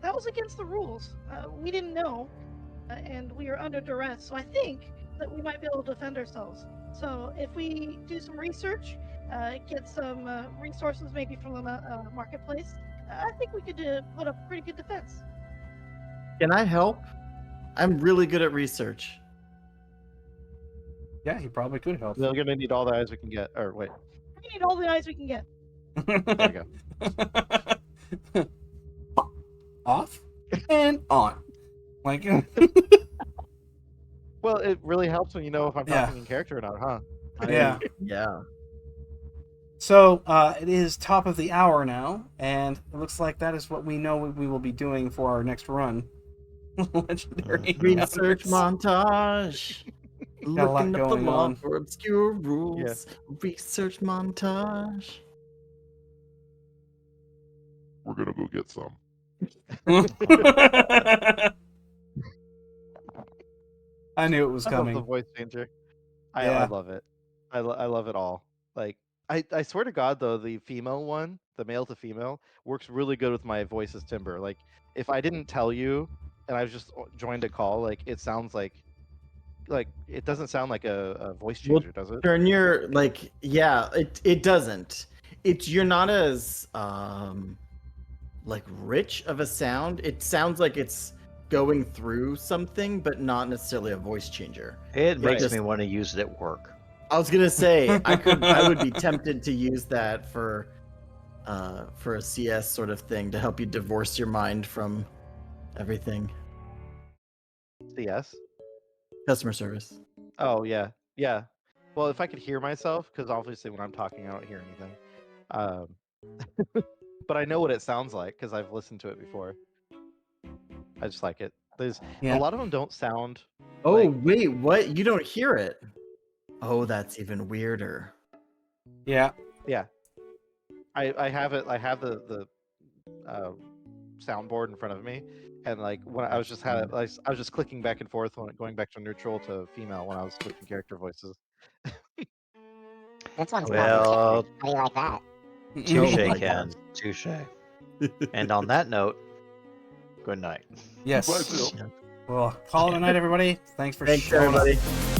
was against the rules. We didn't know, and we were under duress. So I think that we might be able to defend ourselves. So if we do some research, get some resources maybe from the marketplace, I think we could put up a pretty good defense. Can I help? I'm really good at research. Yeah, he probably could help. We're gonna need all the eyes we can get. Or wait, We need all the eyes we can get. there you go. Off and on. Like, Well, it really helps when you know if I'm Yeah. talking in character or not, huh? yeah. Yeah. So it is top of the hour now, and it looks like that is what we know we will be doing for our next run. Legendary Research encounters. montage. Got a lot Looking up the going law on. for obscure rules. Research montage. We're gonna go get some. I knew it was I love the coming. voice changer. I Yeah. love it. I love it all. Like I swear to God though, the female one, the male to female, works really good with my voice as Timber. Like if I didn't tell you and I was just joined a call, like it sounds like it doesn't sound like a voice Well, changer, does it? Turn your yeah, it doesn't. You're not as like rich of a sound. It sounds like it's going through something, but not necessarily a voice changer. It makes just- me want to use it at work. I was gonna say I would be tempted to use that for a CS sort of thing to help you divorce your mind from everything. CS. Customer service. Oh yeah, yeah. Well, if I could hear myself, because obviously when I'm talking, I don't hear anything. But I know what it sounds like because I've listened to it before. I just like it. There's Yeah. a lot of them don't sound. Oh Like- wait, what? You don't hear it? Oh, that's even weirder. Yeah. Yeah. I have it. I have the soundboard in front of me, and like when I was just I was just clicking back and forth when going back to neutral to female when I was switching character voices. This one's Well, How do you like that? touche, Oh my Ken. Touche. And on that note, good night. Yes. Bye, Phil. Well, call it a night, everybody. Thanks for Thanks, showing up. everybody.